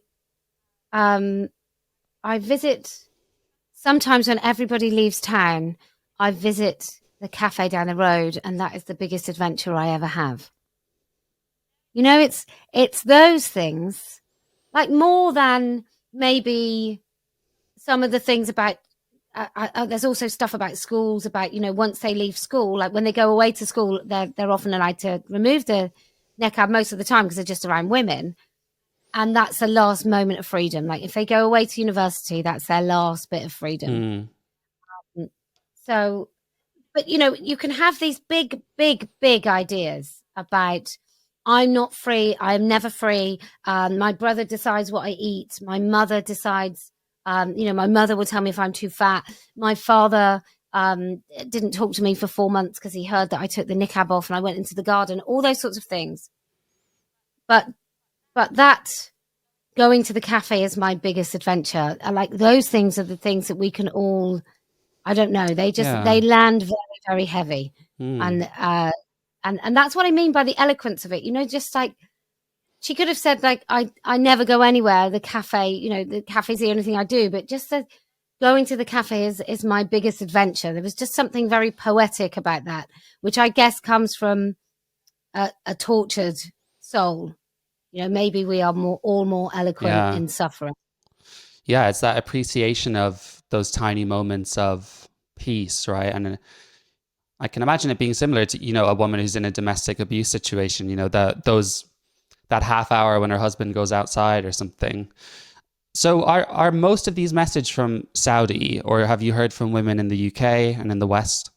visit. Sometimes when everybody leaves town, I visit the cafe down the road, and that is the biggest adventure I ever have. It's those things, like more than maybe some of the things about. There's also stuff about schools, about once they leave school, like when they go away to school, they're often allowed to remove the niqab most of the time because they're just around women. And that's the last moment of freedom. Like if they go away to university, that's their last bit of freedom. So, but you can have these big, big, big ideas about, I'm not free, I'm never free. My brother decides what I eat. My mother decides, my mother will tell me if I'm too fat. My father didn't talk to me for 4 months because he heard that I took the niqab off and I went into the garden, all those sorts of things. But that going to the cafe is my biggest adventure. I like those things are the things that we can all, I don't know, they land very, very heavy. And that's what I mean by the eloquence of it. Just like she could have said, like, I never go anywhere. The cafe, the cafe's the only thing I do. But just that going to the cafe is my biggest adventure. There was just something very poetic about that, which I guess comes from a tortured soul. Maybe we are all more eloquent in suffering. Yeah, it's that appreciation of those tiny moments of peace, right? And I can imagine it being similar to, a woman who's in a domestic abuse situation, that half hour when her husband goes outside or something. So are most of these messages from Saudi, or have you heard from women in the UK and in the West?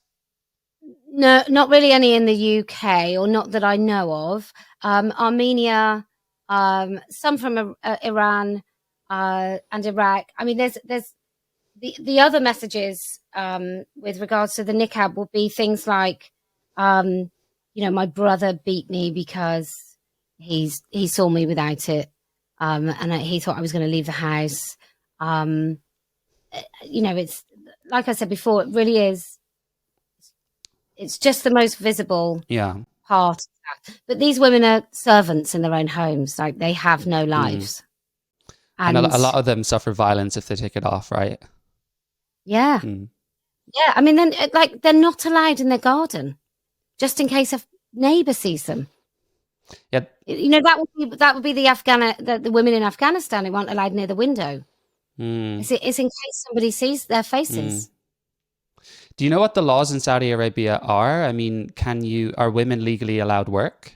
No, not really any in the UK, or not that I know of. Armenia, some from Iran and Iraq. I mean, there's the other messages with regards to the niqab will be things like, my brother beat me because he saw me without it, and he thought I was going to leave the house. It's like I said before, it really is. It's just the most visible part of that. But these women are servants in their own homes. Like they have no lives. And a lot of them suffer violence if they take it off, right? Yeah. Yeah. I mean, then they're not allowed in their garden just in case a neighbor sees them. Yeah. That would be the women in Afghanistan who aren't allowed near the window. It's in case somebody sees their faces. Do you know what the laws in Saudi Arabia are? I mean, are women legally allowed work?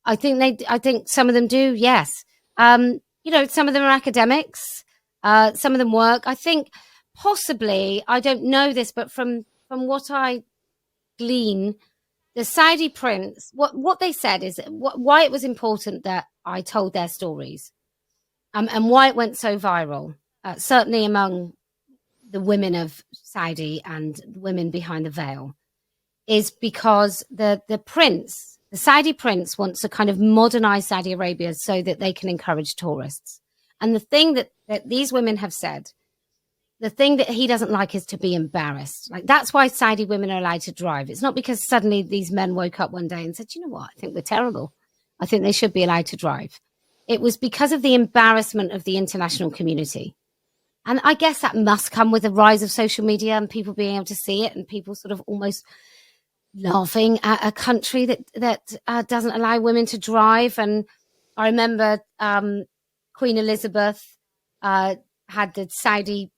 I think some of them do, yes. Some of them are academics. Some of them work. I think possibly, I don't know this, but from what I glean, the Saudi prince, what they said is why it was important that I told their stories, and why it went so viral, certainly among the women of Saudi and women behind the veil, is because the Saudi prince wants to kind of modernize Saudi Arabia so that they can encourage tourists. And the thing that these women have said, the thing that he doesn't like is to be embarrassed. Like, that's why Saudi women are allowed to drive. It's not because suddenly these men woke up one day and said, you know what, I think we're terrible. I think they should be allowed to drive. It was because of the embarrassment of the international community. And I guess that must come with the rise of social media and people being able to see it and people sort of almost laughing at a country that doesn't allow women to drive. And I remember Queen Elizabeth had the Saudi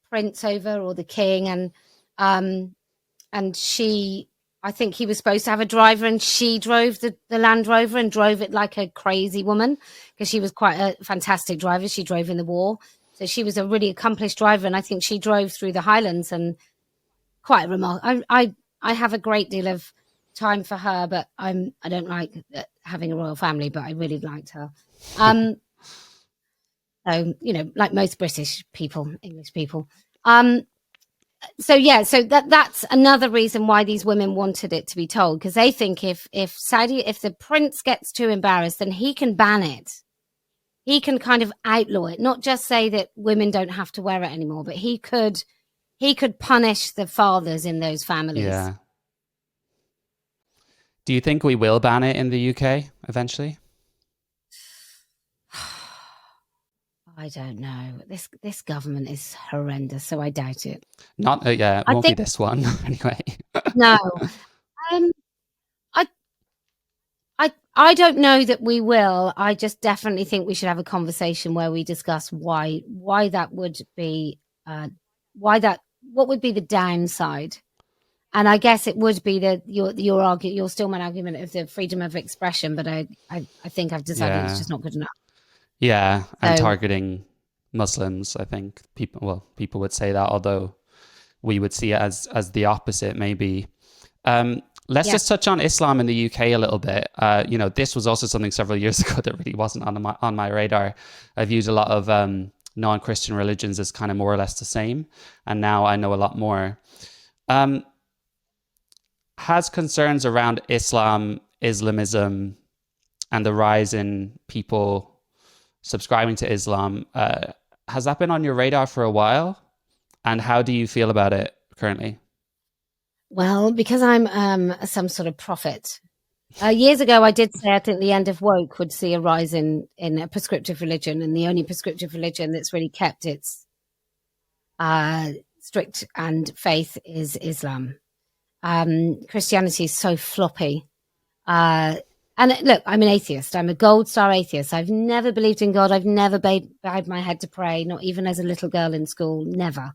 prince over, or the king, and she, I think he was supposed to have a driver, and she drove the Land Rover and drove it like a crazy woman, because she was quite a fantastic driver. She drove in the war, so she was a really accomplished driver, and I think she drove through the Highlands, and quite remarkable. I have a great deal of time for her, but I don't like having a royal family, but I really liked her. So, you know, like most British people, English people. So that's another reason why these women wanted it to be told, because they think if the prince gets too embarrassed, then he can ban it. He can kind of outlaw it, not just say that women don't have to wear it anymore, but he could punish the fathers in those families. Yeah. Do you think we will ban it in the UK eventually? I don't know. This government is horrendous, so I doubt it. Not it won't be this one anyway. No. I don't know that we will. I just definitely think we should have a conversation where we discuss why that would be what would be the downside. And I guess it would be your Stillman argument of the freedom of expression, but I think I've decided it's just not good enough. Yeah, and targeting Muslims, I think people would say that, although we would see it as the opposite, maybe. Let's just touch on Islam in the UK a little bit. This was also something several years ago that really wasn't on my radar. I viewed a lot of non-Christian religions as kind of more or less the same, and now I know a lot more. Has concerns around Islamism, and the rise in people subscribing to Islam, has that been on your radar for a while? And how do you feel about it currently? Well, because I'm some sort of prophet. Years ago, I did say I think the end of woke would see a rise in a prescriptive religion, and the only prescriptive religion that's really kept its strict and faith is Islam. Christianity is so floppy. And look, I'm an atheist. I'm a gold star atheist. I've never believed in God. I've never bowed my head to pray, not even as a little girl in school. Never.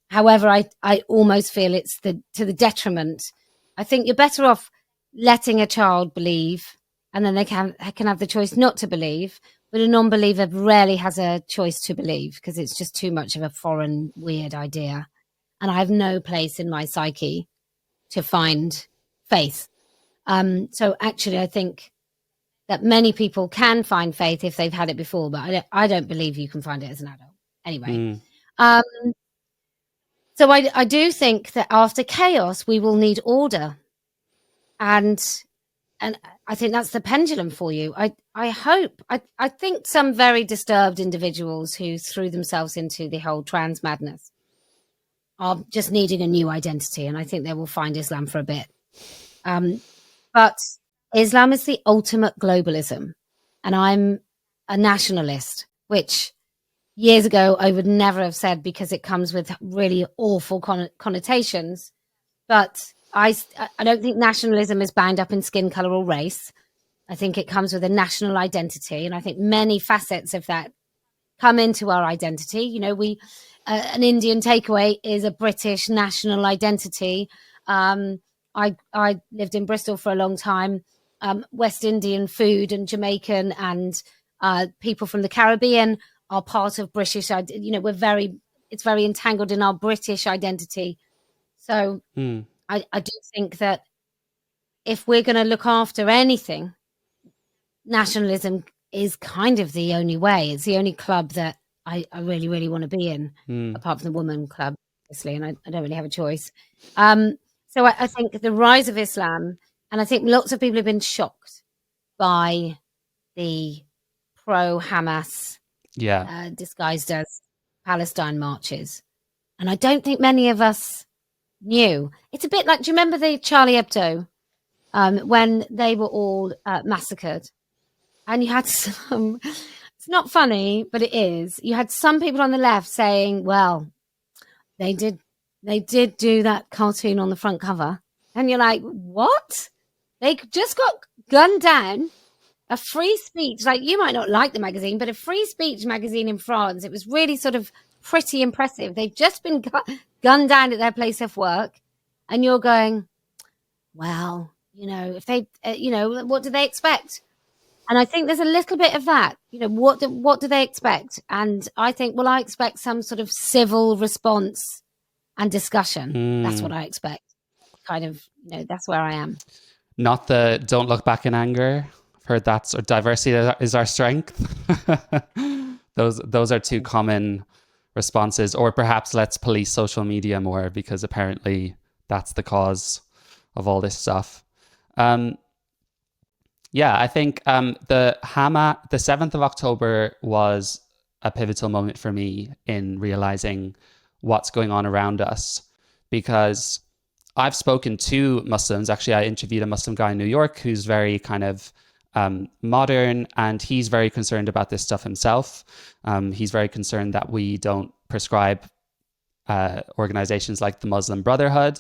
However, I almost feel it's to the detriment. I think you're better off letting a child believe, and then they can have the choice not to believe. But a non-believer rarely has a choice to believe, because it's just too much of a foreign, weird idea. And I have no place in my psyche to find faith. So actually, I think that many people can find faith if they've had it before, but I don't believe you can find it as an adult. Anyway, so I do think that after chaos, we will need order, and I think that's the pendulum for you. I hope. I think some very disturbed individuals who threw themselves into the whole trans madness are just needing a new identity, and I think they will find Islam for a bit. But Islam is the ultimate globalism, and I'm a nationalist, which years ago I would never have said, because it comes with really awful connotations. But I don't think nationalism is bound up in skin color or race. I think it comes with a national identity, and I think many facets of that come into our identity. You know, an Indian takeaway is a British national identity. I lived in Bristol for a long time. West Indian food and Jamaican and people from the Caribbean are part of British. You know, it's very entangled in our British identity. So I do think that if we're going to look after anything, nationalism is kind of the only way. It's the only club that I really, really want to be in, apart from the woman club, obviously, and I don't really have a choice. So I think the rise of Islam, and I think lots of people have been shocked by the pro-Hamas disguised as Palestine marches. And I don't think many of us knew. It's a bit like, do you remember the Charlie Hebdo when they were all massacred? And you had some, it's not funny, but it is. You had some people on the left saying, well, they did do that cartoon on the front cover. And you're like, what? They just got gunned down. A free speech, like, you might not like the magazine, but a free speech magazine in France. It was really sort of pretty impressive. They've just been gunned down at their place of work. And you're going, well, if they, what do they expect? And I think there's a little bit of that. What do they expect? And I think, well, I expect some sort of civil response and discussion. That's what I expect. Kind of, that's where I am. Not the don't look back in anger. I've heard that sort of diversity is our strength. Those are two common responses. Or perhaps let's police social media more, because apparently that's the cause of all this stuff. I think the 7th of October was a pivotal moment for me in realizing what's going on around us, because I've spoken to Muslims. Actually, I interviewed a Muslim guy in New York who's very kind of modern, and he's very concerned about this stuff himself. He's very concerned that we don't prescribe organizations like the Muslim Brotherhood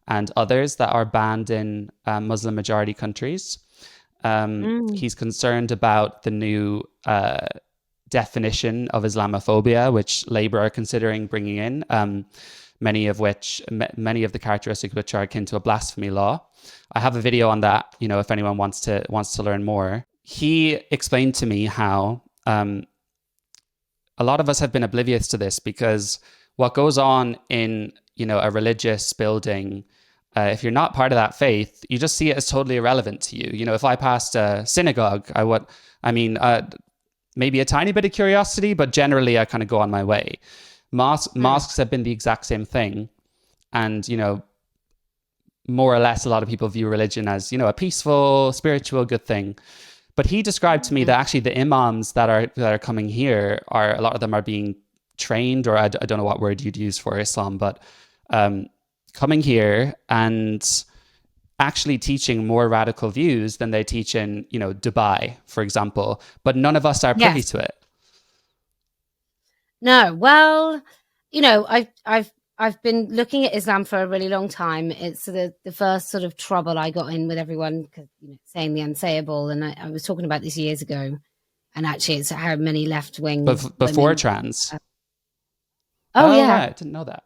and others that are banned in Muslim majority countries. He's concerned about the new definition of Islamophobia, which Labour are considering bringing in, many of the characteristics which are akin to a blasphemy law. I have a video on that, if anyone wants to learn more. He explained to me how a lot of us have been oblivious to this, because what goes on in, a religious building, if you're not part of that faith, you just see it as totally irrelevant to you. If I passed a synagogue, maybe a tiny bit of curiosity, but generally I kind of go on my way. Mosques have been the exact same thing. And, more or less, a lot of people view religion as, a peaceful, spiritual, good thing. But he described to me that actually the imams that are coming here a lot of them are being trained, or I don't know what word you'd use for Islam, but coming here and actually teaching more radical views than they teach in, Dubai, for example. But none of us are privy to it. No, well, I've been looking at Islam for a really long time. It's the first sort of trouble I got in with everyone, because saying the unsayable, and I was talking about this years ago, and actually it's how many left wing before women, trans. Yeah, right. I didn't know that.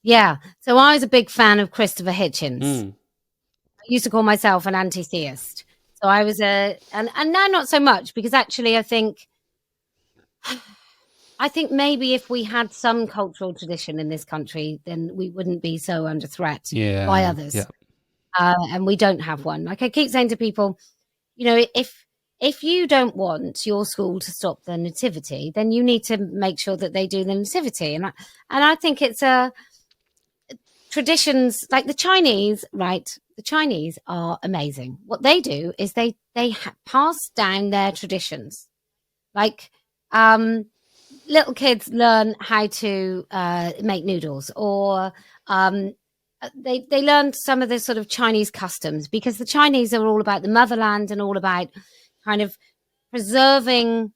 Yeah, so I was a big fan of Christopher Hitchens. I used to call myself an anti-theist. So I was and now not so much, because actually I think maybe if we had some cultural tradition in this country, then we wouldn't be so under threat by others. Yeah. And we don't have one. Like I keep saying to people, if you don't want your school to stop the nativity, then you need to make sure that they do the nativity. And I think it's traditions like the Chinese, right? The Chinese are amazing. What they do is they pass down their traditions. Like little kids learn how to make noodles, or they learn some of the sort of Chinese customs, because the Chinese are all about the motherland and all about kind of preserving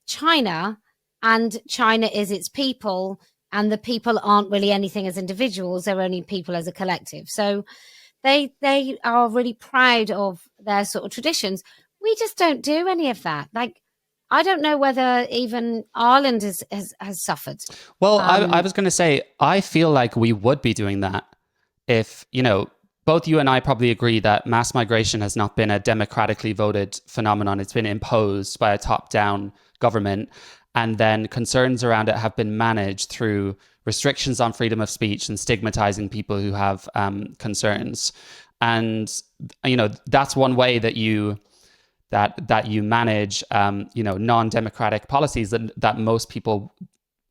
China, and China is its people, and the people aren't really anything as individuals, they're only people as a collective. So they are really proud of their sort of traditions. We just don't do any of that. Like, I don't know whether even Ireland has suffered. Well, I was going to say, I feel like we would be doing that if, both you and I probably agree that mass migration has not been a democratically voted phenomenon. It's been imposed by a top-down government. And then concerns around it have been managed through restrictions on freedom of speech and stigmatizing people who have concerns. And, that's one way that you manage, non-democratic policies that most people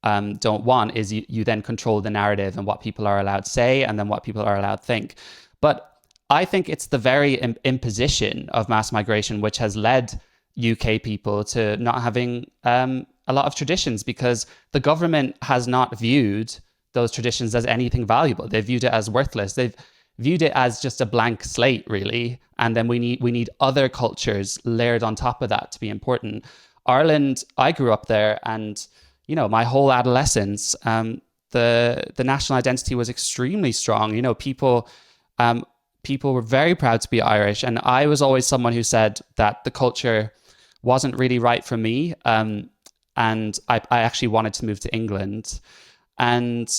don't want, is you then control the narrative and what people are allowed to say and then what people are allowed to think. But I think it's the very imposition of mass migration which has led UK people to not having a lot of traditions, because the government has not viewed those traditions as anything valuable. They've viewed it as worthless. They've viewed it as just a blank slate, really. And then we need other cultures layered on top of that to be important. Ireland, I grew up there, and my whole adolescence, the national identity was extremely strong. People were very proud to be Irish, and I was always someone who said that the culture wasn't really right for me, and I actually wanted to move to England. And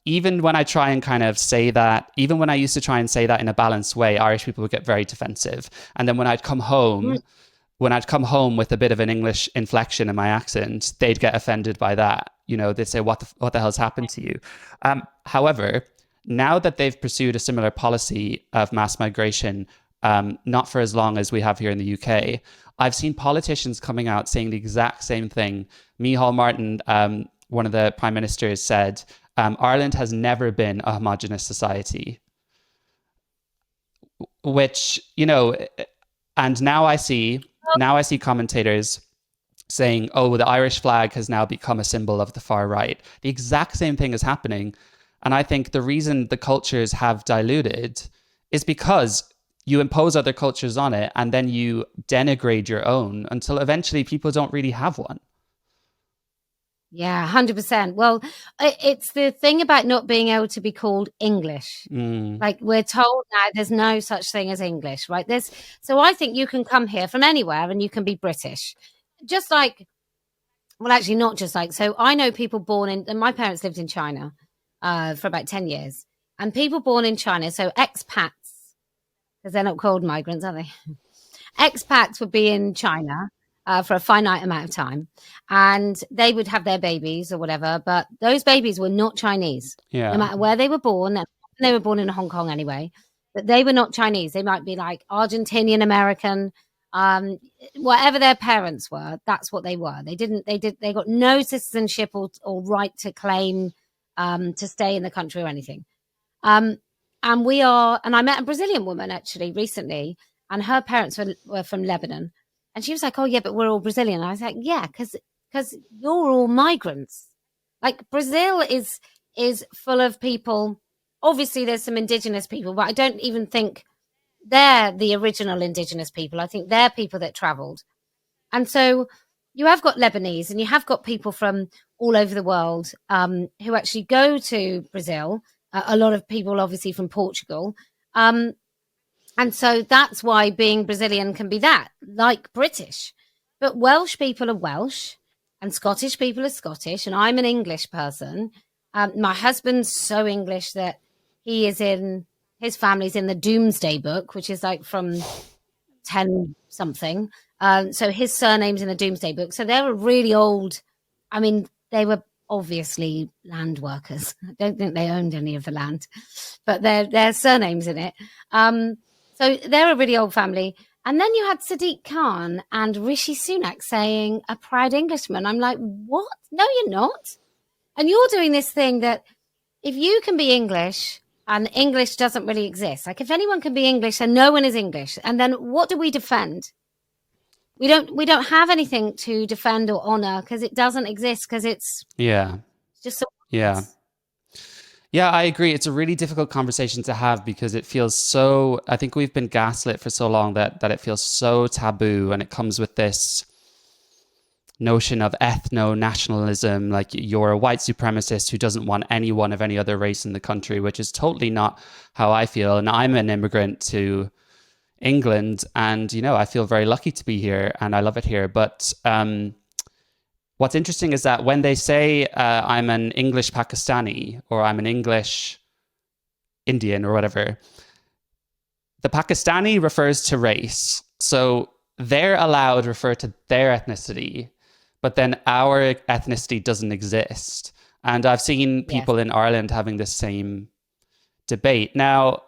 even when I try and kind of say that, even when I used to try and say that in a balanced way, Irish people would get very defensive. And then when I'd come home with a bit of an English inflection in my accent, they'd get offended by that. They'd say, what the hell's happened to you? However, now that they've pursued a similar policy of mass migration, not for as long as we have here in the UK, I've seen politicians coming out saying the exact same thing. Micheál Martin, one of the prime ministers, said, Ireland has never been a homogenous society. Which, and now I see commentators saying, oh, the Irish flag has now become a symbol of the far right. The exact same thing is happening. And I think the reason the cultures have diluted is because you impose other cultures on it, and then you denigrate your own until eventually people don't really have one. Yeah, 100%. Well, it's the thing about not being able to be called English. Like, we're told now there's no such thing as English, right? So I think you can come here from anywhere and you can be British. Just like, well, actually not just like, so I know people born in, and my parents lived in China for about 10 years. And people born in China, so expats, because they're not called migrants, are they? Expats would be in China for a finite amount of time, and they would have their babies or whatever, but those babies were not Chinese. No matter where they were born, and they were born in Hong Kong anyway, but they were not Chinese. They might be like Argentinian American, whatever their parents were, that's what they were. They got no citizenship or right to claim to stay in the country or anything. And I met a Brazilian woman actually recently, and her parents were from Lebanon. And she was like, oh, yeah, but we're all Brazilian. I was like, yeah, because you're all migrants. Like, Brazil is full of people. Obviously, there's some indigenous people, but I don't even think they're the original indigenous people. I think they're people that traveled. And so you have got Lebanese, and you have got people from all over the world who actually go to Brazil. A lot of people, obviously, from Portugal. And so that's why being Brazilian can be that, like British. But Welsh people are Welsh, and Scottish people are Scottish, and I'm an English person. My husband's so English that his family's in the Doomsday Book, which is like from 10 something. So his surname's in the Doomsday Book. So they're a really old, I mean, they were obviously land workers. I don't think they owned any of the land, but their surname's in it. So they're a really old family. And then you had Sadiq Khan and Rishi Sunak saying a proud Englishman. I'm like, what? No, you're not. And you're doing this thing that if you can be English and English doesn't really exist, like if anyone can be English, then no one is English. And then what do we defend? We don't have anything to defend or honor because it doesn't exist, because it's just so. Yeah, I agree. It's a really difficult conversation to have because it feels so, I think we've been gaslit for so long that it feels so taboo, and it comes with this notion of ethno-nationalism, like you're a white supremacist who doesn't want anyone of any other race in the country, which is totally not how I feel. And I'm an immigrant to England, and, I feel very lucky to be here and I love it here. But what's interesting is that when they say I'm an English Pakistani or I'm an English Indian or whatever, the Pakistani refers to race. So they're allowed to refer to their ethnicity, but then our ethnicity doesn't exist. And I've seen people in Ireland having the same debate. Now,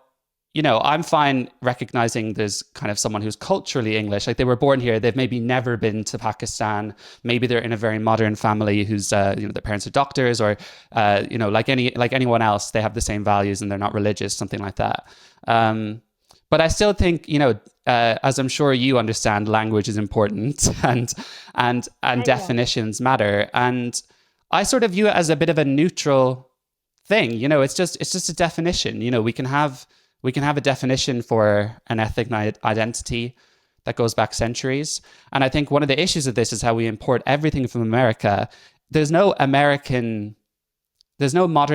I'm fine recognizing there's kind of someone who's culturally English, like they were born here, they've maybe never been to Pakistan, maybe they're in a very modern family who's, their parents are doctors, or, like anyone else, they have the same values and they're not religious, something like that. But I still think, as I'm sure you understand, language is important and definitions matter. And I sort of view it as a bit of a neutral thing. It's just a definition. We can have a definition for an ethnic identity that goes back centuries. And I think one of the issues of this is how we import everything from America. There's no modern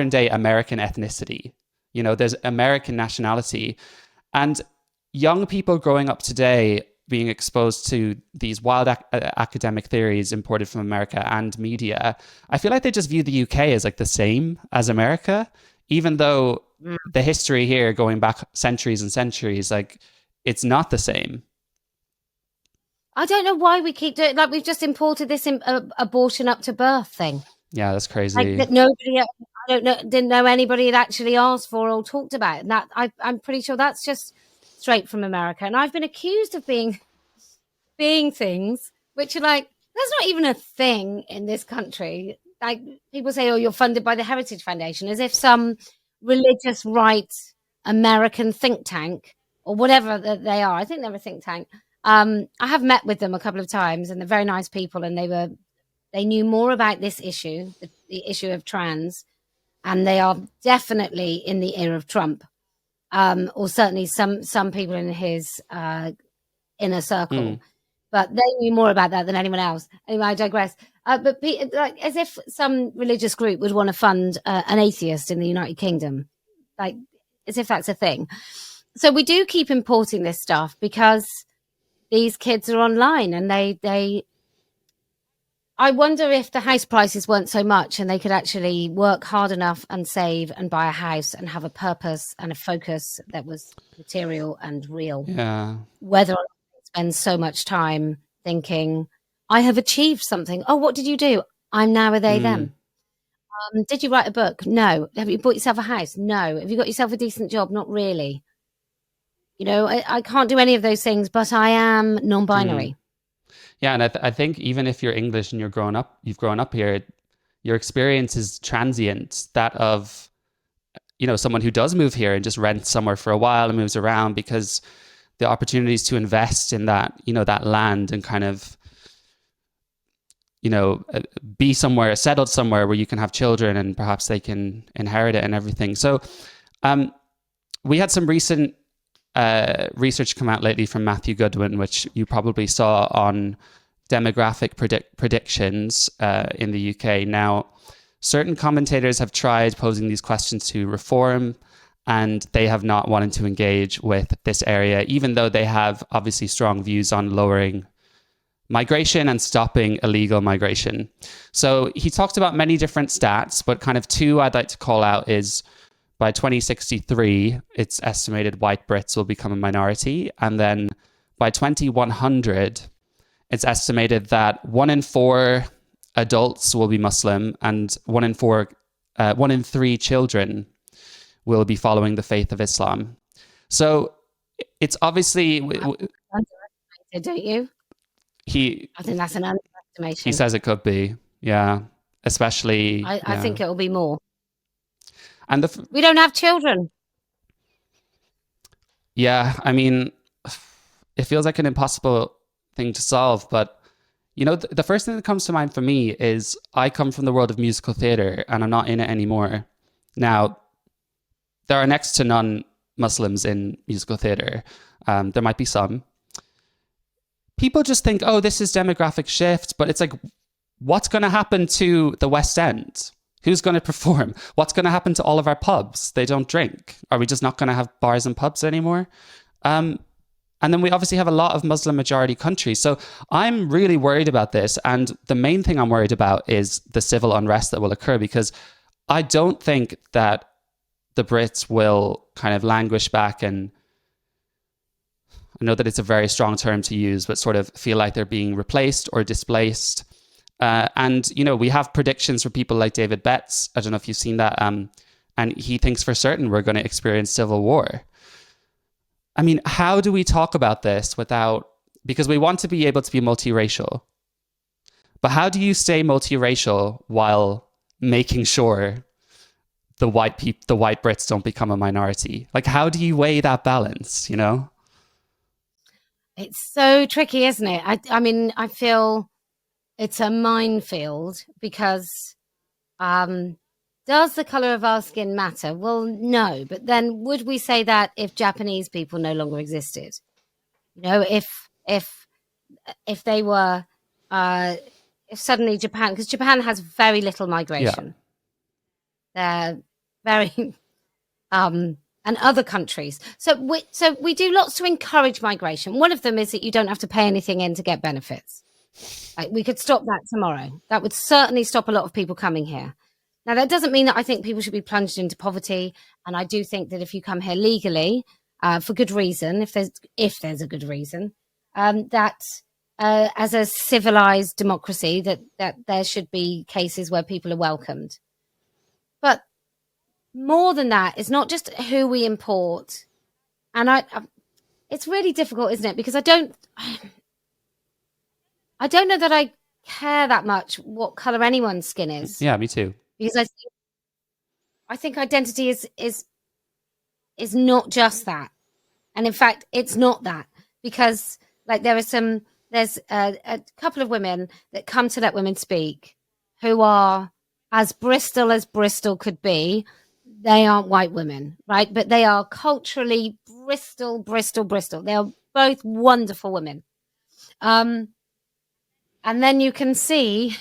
day American ethnicity. There's American nationality. And young people growing up today being exposed to these wild academic theories imported from America and media, I feel like they just view the UK as like the same as America, even though the history here going back centuries and centuries, like it's not the same. I don't know why we keep doing, like we've just imported this abortion up to birth thing. Yeah, that's crazy. Like that nobody, didn't know anybody had actually asked for or talked about it. And that I'm pretty sure that's just straight from America. And I've been accused of being things which are like, that's not even a thing in this country. Like people say, oh, you're funded by the Heritage Foundation, as if some religious right American think tank or whatever that they are. I think they're a think tank. I have met with them a couple of times, and they're very nice people, and they knew more about this issue, the issue of trans, and they are definitely in the ear of Trump, or certainly some people in his inner circle. But they knew more about that than anyone else. Anyway, I digress. But like, as if some religious group would want to fund an atheist in the United Kingdom, like as if that's a thing. So we do keep importing this stuff because these kids are online, and they I wonder if the house prices weren't so much and they could actually work hard enough and save and buy a house and have a purpose and a focus that was material and real. Yeah. Whether or not they spend so much time thinking, I have achieved something. Oh, what did you do? I'm now a they, them. Did you write a book? No. Have you bought yourself a house? No. Have you got yourself a decent job? Not really. I can't do any of those things, but I am non-binary. Yeah, and I think even if you're English and you've grown up here, your experience is transient. That of, someone who does move here and just rents somewhere for a while and moves around, because the opportunities to invest in that, that land and kind of, be somewhere, settled somewhere where you can have children and perhaps they can inherit it and everything. So we had some recent research come out lately from Matthew Goodwin, which you probably saw on demographic predictions in the UK. Now, certain commentators have tried posing these questions to Reform, and they have not wanted to engage with this area, even though they have obviously strong views on lowering migration and stopping illegal migration. So he talked about many different stats, but kind of two I'd like to call out is by 2063, it's estimated white Brits will become a minority. And then by 2100, it's estimated that 1 in 4 adults will be Muslim, and 1 in 3 children will be following the faith of Islam. So it's obviously... Don't you? I think that's an underestimation. He says it could be, yeah. Especially... I think it'll be more. And we don't have children. Yeah, I mean, it feels like an impossible thing to solve. But, the first thing that comes to mind for me is I come from the world of musical theatre and I'm not in it anymore. Now, there are next to none Muslims in musical theatre. There might be some. People just think, oh, this is demographic shift. But it's like, what's going to happen to the West End? Who's going to perform? What's going to happen to all of our pubs? They don't drink. Are we just not going to have bars and pubs anymore? And then we obviously have a lot of Muslim majority countries. So I'm really worried about this. And the main thing I'm worried about is the civil unrest that will occur, because I don't think that the Brits will kind of languish back, and I know that it's a very strong term to use, but sort of feel like they're being replaced or displaced. And, we have predictions for people like David Betts. I don't know if you've seen that. And he thinks for certain we're going to experience civil war. I mean, how do we talk about this because we want to be able to be multiracial. But how do you stay multiracial while making sure the white Brits don't become a minority. Like, how do you weigh that balance, you know? It's so tricky, isn't it? I mean, I feel it's a minefield because does the color of our skin matter? Well, no. But then would we say that if Japanese people no longer existed? You know, if they were, if suddenly Japan, because Japan has very little migration. Yeah. They're very, and other countries. So we do lots to encourage migration. One of them is that you don't have to pay anything in to get benefits. Like, we could stop that tomorrow. That would certainly stop a lot of people coming here. Now, that doesn't mean that I think people should be plunged into poverty. And I do think that if you come here legally, for good reason, if there's a good reason, that as a civilized democracy, that there should be cases where people are welcomed. But more than that, it's not just who we import. And it's really difficult, isn't it? Because I don't know that I care that much what color anyone's skin is. Yeah, me too. Because I think identity is not just that. And in fact, it's not that. Because like there's a couple of women that come to Let Women Speak who are as Bristol could be. They aren't white women, right? But they are culturally Bristol. They are both wonderful women. And then you can see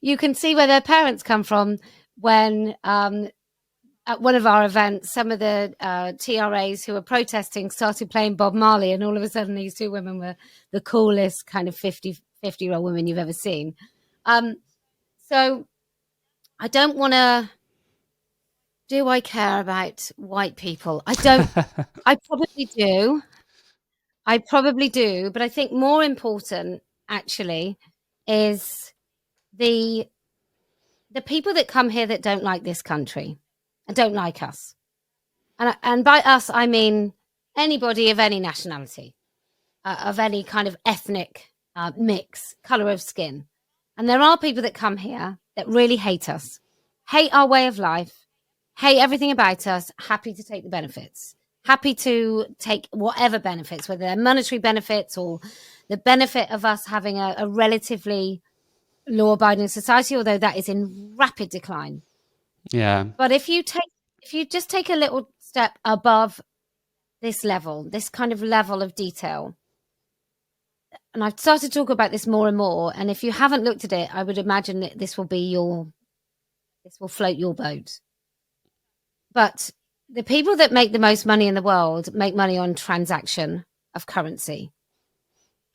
where their parents come from when at one of our events, some of the TRAs who were protesting started playing Bob Marley, and all of a sudden these two women were the coolest kind of 50-year-old women you've ever seen. So I don't want to... Do I care about white people? I don't. I probably do. But I think more important, actually, is the people that come here that don't like this country and don't like us. And by us, I mean anybody of any nationality, of any kind of ethnic mix, color of skin. And there are people that come here that really hate us, hate our way of life, hate everything about us, happy to take the benefits, happy to take whatever benefits, whether they're monetary benefits or the benefit of us having a relatively law-abiding society, although that is in rapid decline. Yeah. But if you just take a little step above this level, this kind of level of detail, and I've started to talk about this more and more, and if you haven't looked at it, I would imagine that this will float your boat. But the people that make the most money in the world make money on transaction of currency.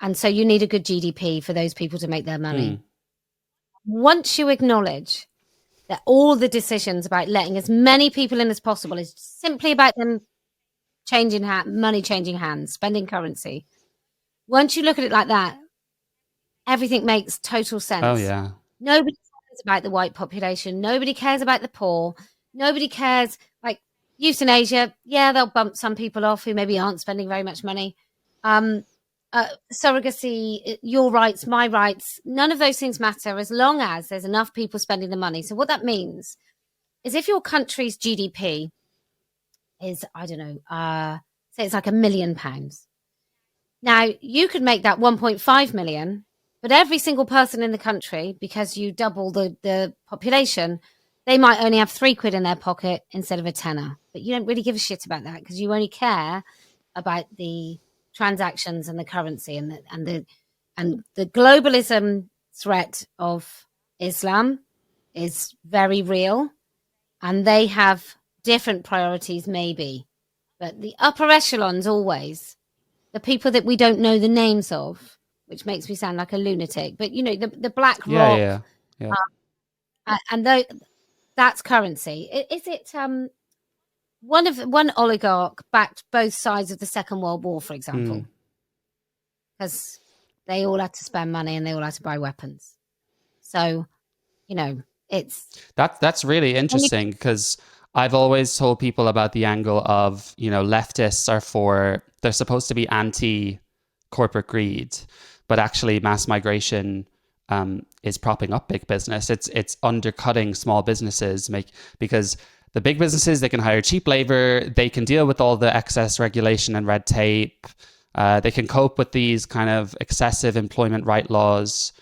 And so you need a good GDP for those people to make their money. Once you acknowledge that all the decisions about letting as many people in as possible is simply about them money changing hands, spending currency. Once you look at it like that, everything makes total sense. Oh, yeah. Nobody cares about the white population. Nobody cares about the poor. Nobody cares. Like euthanasia, yeah, they'll bump some people off who maybe aren't spending very much money. Surrogacy, your rights, my rights, none of those things matter as long as there's enough people spending the money. So what that means is if your country's GDP is, I don't know, say it's like £1 million. Now, you could make that 1.5 million, but every single person in the country, because you double the population, they might only have £3 in their pocket instead of a tenner. But you don't really give a shit about that because you only care about the transactions and the currency and the globalism threat of Islam is very real, and they have different priorities maybe. But the upper echelons always, the people that we don't know the names of, which makes me sound like a lunatic, but you know, the Black Rock. Yeah. And that's currency. Is it one oligarch backed both sides of the Second World War, for example, because they all had to spend money and they all had to buy weapons. So, you know, that's really interesting because I've always told people about the angle of, you know, leftists they're supposed to be anti-corporate greed, but actually mass migration is propping up big business. It's undercutting small businesses because the big businesses, they can hire cheap labor, they can deal with all the excess regulation and red tape, they can cope with these kind of excessive employment right laws.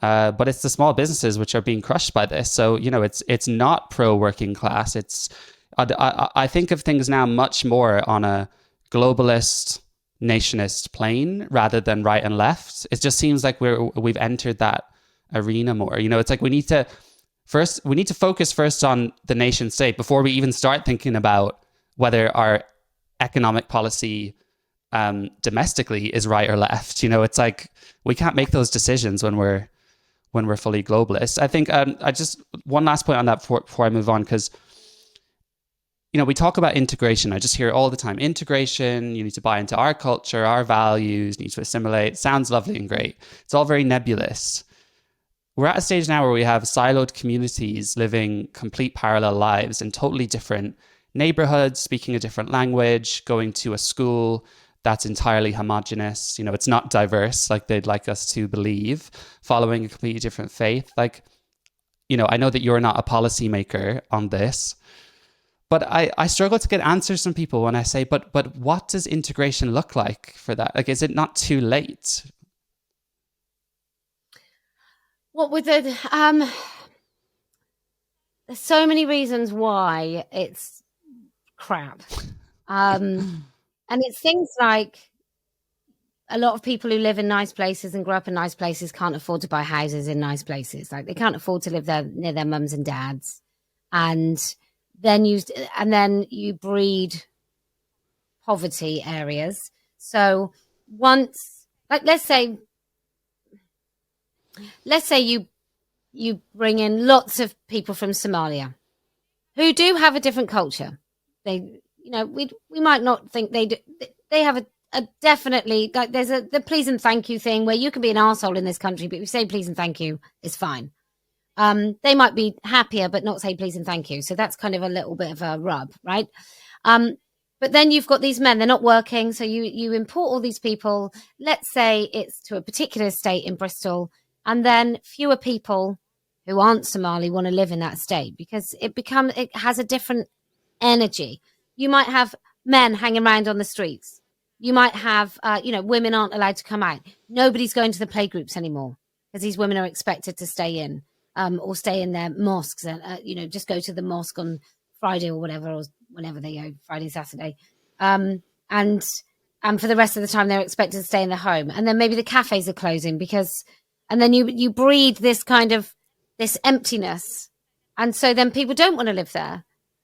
But it's the small businesses which are being crushed by this. So, you know, it's not pro-working class. I think of things now much more on a globalist, nationist plane rather than right and left. It just seems like we've entered that arena more. You know, it's like we need to focus first on the nation state before we even start thinking about whether our economic policy domestically is right or left. You know, it's like we can't make those decisions when we're fully globalist. I think I just one last point on that before I move on, because you know, we talk about integration. I just hear it all the time. Integration, you need to buy into our culture, our values, you need to assimilate. Sounds lovely and great. It's all very nebulous. We're at a stage now where we have siloed communities living complete parallel lives in totally different neighborhoods, speaking a different language, going to a school that's entirely homogenous. You know, it's not diverse like they'd like us to believe, following a completely different faith. Like, you know, I know that you're not a policymaker on this, but I struggle to get answers from people when I say, but what does integration look like for that? Like, is it not too late? What with the there's so many reasons why it's crap. And it's things like a lot of people who live in nice places and grow up in nice places can't afford to buy houses in nice places. Like, they can't afford to live there near their mums and dads. And then you breed poverty areas. So once, like, let's say you bring in lots of people from Somalia who do have a different culture. They, you know, we might not think they do. They have a definitely, like, there's the please and thank you thing where you can be an arsehole in this country, but if you say please and thank you, it's fine. They might be happier but not say please and thank you. So that's kind of a little bit of a rub, right? But then you've got these men, they're not working. So you import all these people. Let's say it's to a particular estate in Bristol, and then fewer people who aren't Somali want to live in that estate because it has a different energy. You might have men hanging around on the streets. You might have, women aren't allowed to come out. Nobody's going to the playgroups anymore because these women are expected to stay in. Or stay in their mosques and, just go to the mosque on Friday or whatever, or whenever they go, Friday, Saturday. And for the rest of the time, they're expected to stay in their home. And then maybe the cafes are closing and then you breed this kind of, this emptiness. And so then people don't want to live there.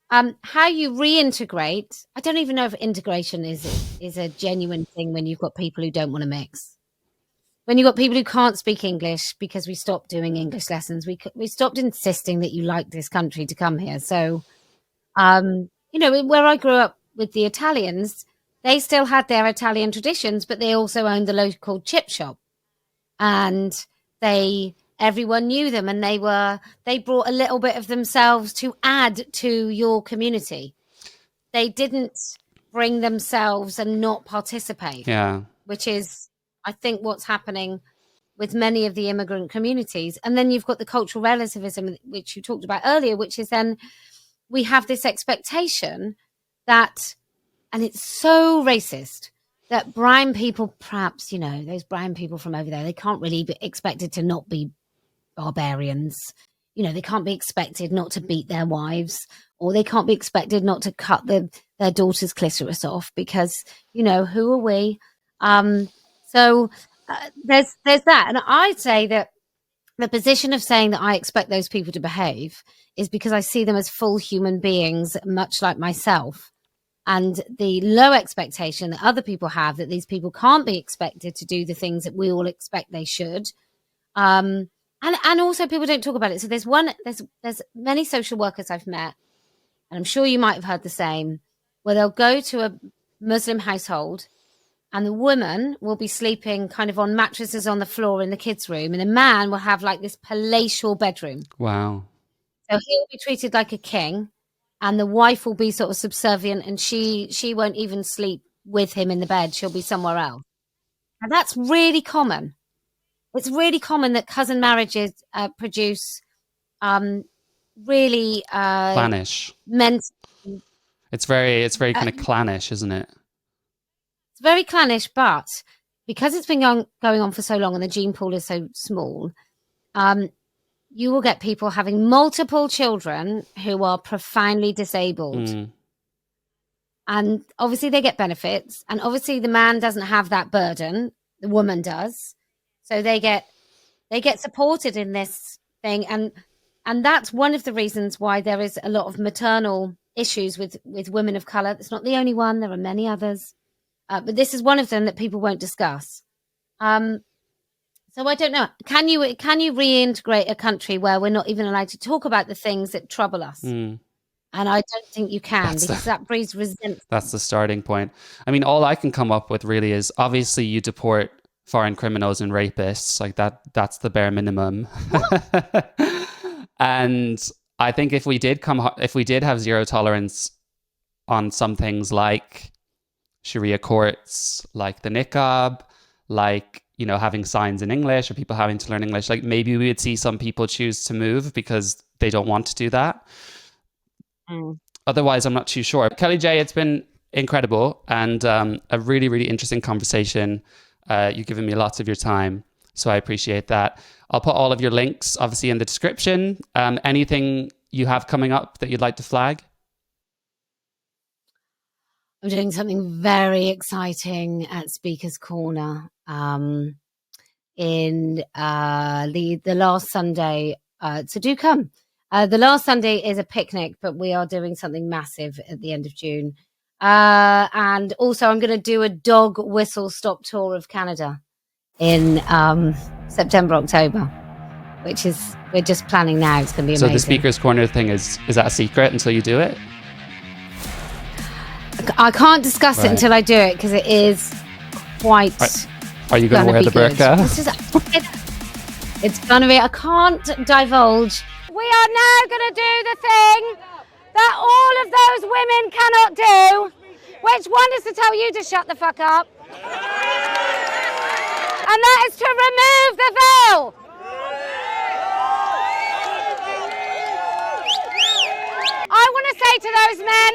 How you reintegrate, I don't even know if integration is a genuine thing when you've got people who don't want to mix. When you've got people who can't speak English because we stopped doing English lessons, we stopped insisting that you like this country to come here. So, where I grew up with the Italians, they still had their Italian traditions, but they also owned the local chip shop, and everyone knew them, and they brought a little bit of themselves to add to your community. They didn't bring themselves and not participate. Yeah, which is, I think, what's happening with many of the immigrant communities. And then you've got the cultural relativism, which you talked about earlier, which is then we have this expectation that, and it's so racist, that brown people, perhaps, those brown people from over there, they can't really be expected to not be barbarians. They can't be expected not to beat their wives, or they can't be expected not to cut their daughter's clitoris off because, who are we? So there's that. And I'd say that the position of saying that I expect those people to behave is because I see them as full human beings, much like myself. And the low expectation that other people have that these people can't be expected to do the things that we all expect they should. And also people don't talk about it. So there's many social workers I've met, and I'm sure you might have heard the same, where they'll go to a Muslim household and the woman will be sleeping kind of on mattresses on the floor in the kids' room, and the man will have like this palatial bedroom. Wow. So he'll be treated like a king, and the wife will be sort of subservient, and she won't even sleep with him in the bed. She'll be somewhere else. And that's really common. It's really common that cousin marriages produce really clannish. It's very kind of clannish, isn't it? It's very clannish, but because it's been going on for so long and the gene pool is so small, you will get people having multiple children who are profoundly disabled. And obviously they get benefits, and obviously the man doesn't have that burden, the woman does. So they get supported in this thing, and that's one of the reasons why there is a lot of maternal issues with women of color. It's not the only one, there are many others. But this is one of them that people won't discuss. So I don't know. Can you reintegrate a country where we're not even allowed to talk about the things that trouble us? And I don't think you can, because that breeds resentment. That's the starting point. I mean, all I can come up with really is, obviously you deport foreign criminals and rapists, like that's the bare minimum. And I think if we did have zero tolerance on some things like Sharia courts, like the Niqab, like, you know, having signs in English or people having to learn English, like maybe we would see some people choose to move because they don't want to do that. Otherwise, I'm not too sure. Kellie-Jay, it's been incredible and a really, really interesting conversation. You've given me lots of your time, so I appreciate that. I'll put all of your links, obviously, in the description. Anything you have coming up that you'd like to flag? I'm doing something very exciting at Speaker's Corner in the last Sunday. So do come. The last Sunday is a picnic, but we are doing something massive at the end of June. And also I'm going to do a dog whistle stop tour of Canada in September, October, which is, we're just planning now. It's going to be amazing. So the Speaker's Corner thing is that a secret until you do it? I can't discuss it until I do it, because it is quite... Are you going to wear the burqa? It's going to be... I can't divulge. We are now going to do the thing that all of those women cannot do. Which one is to tell you to shut the fuck up? And that is to remove the veil. I want to say to those men,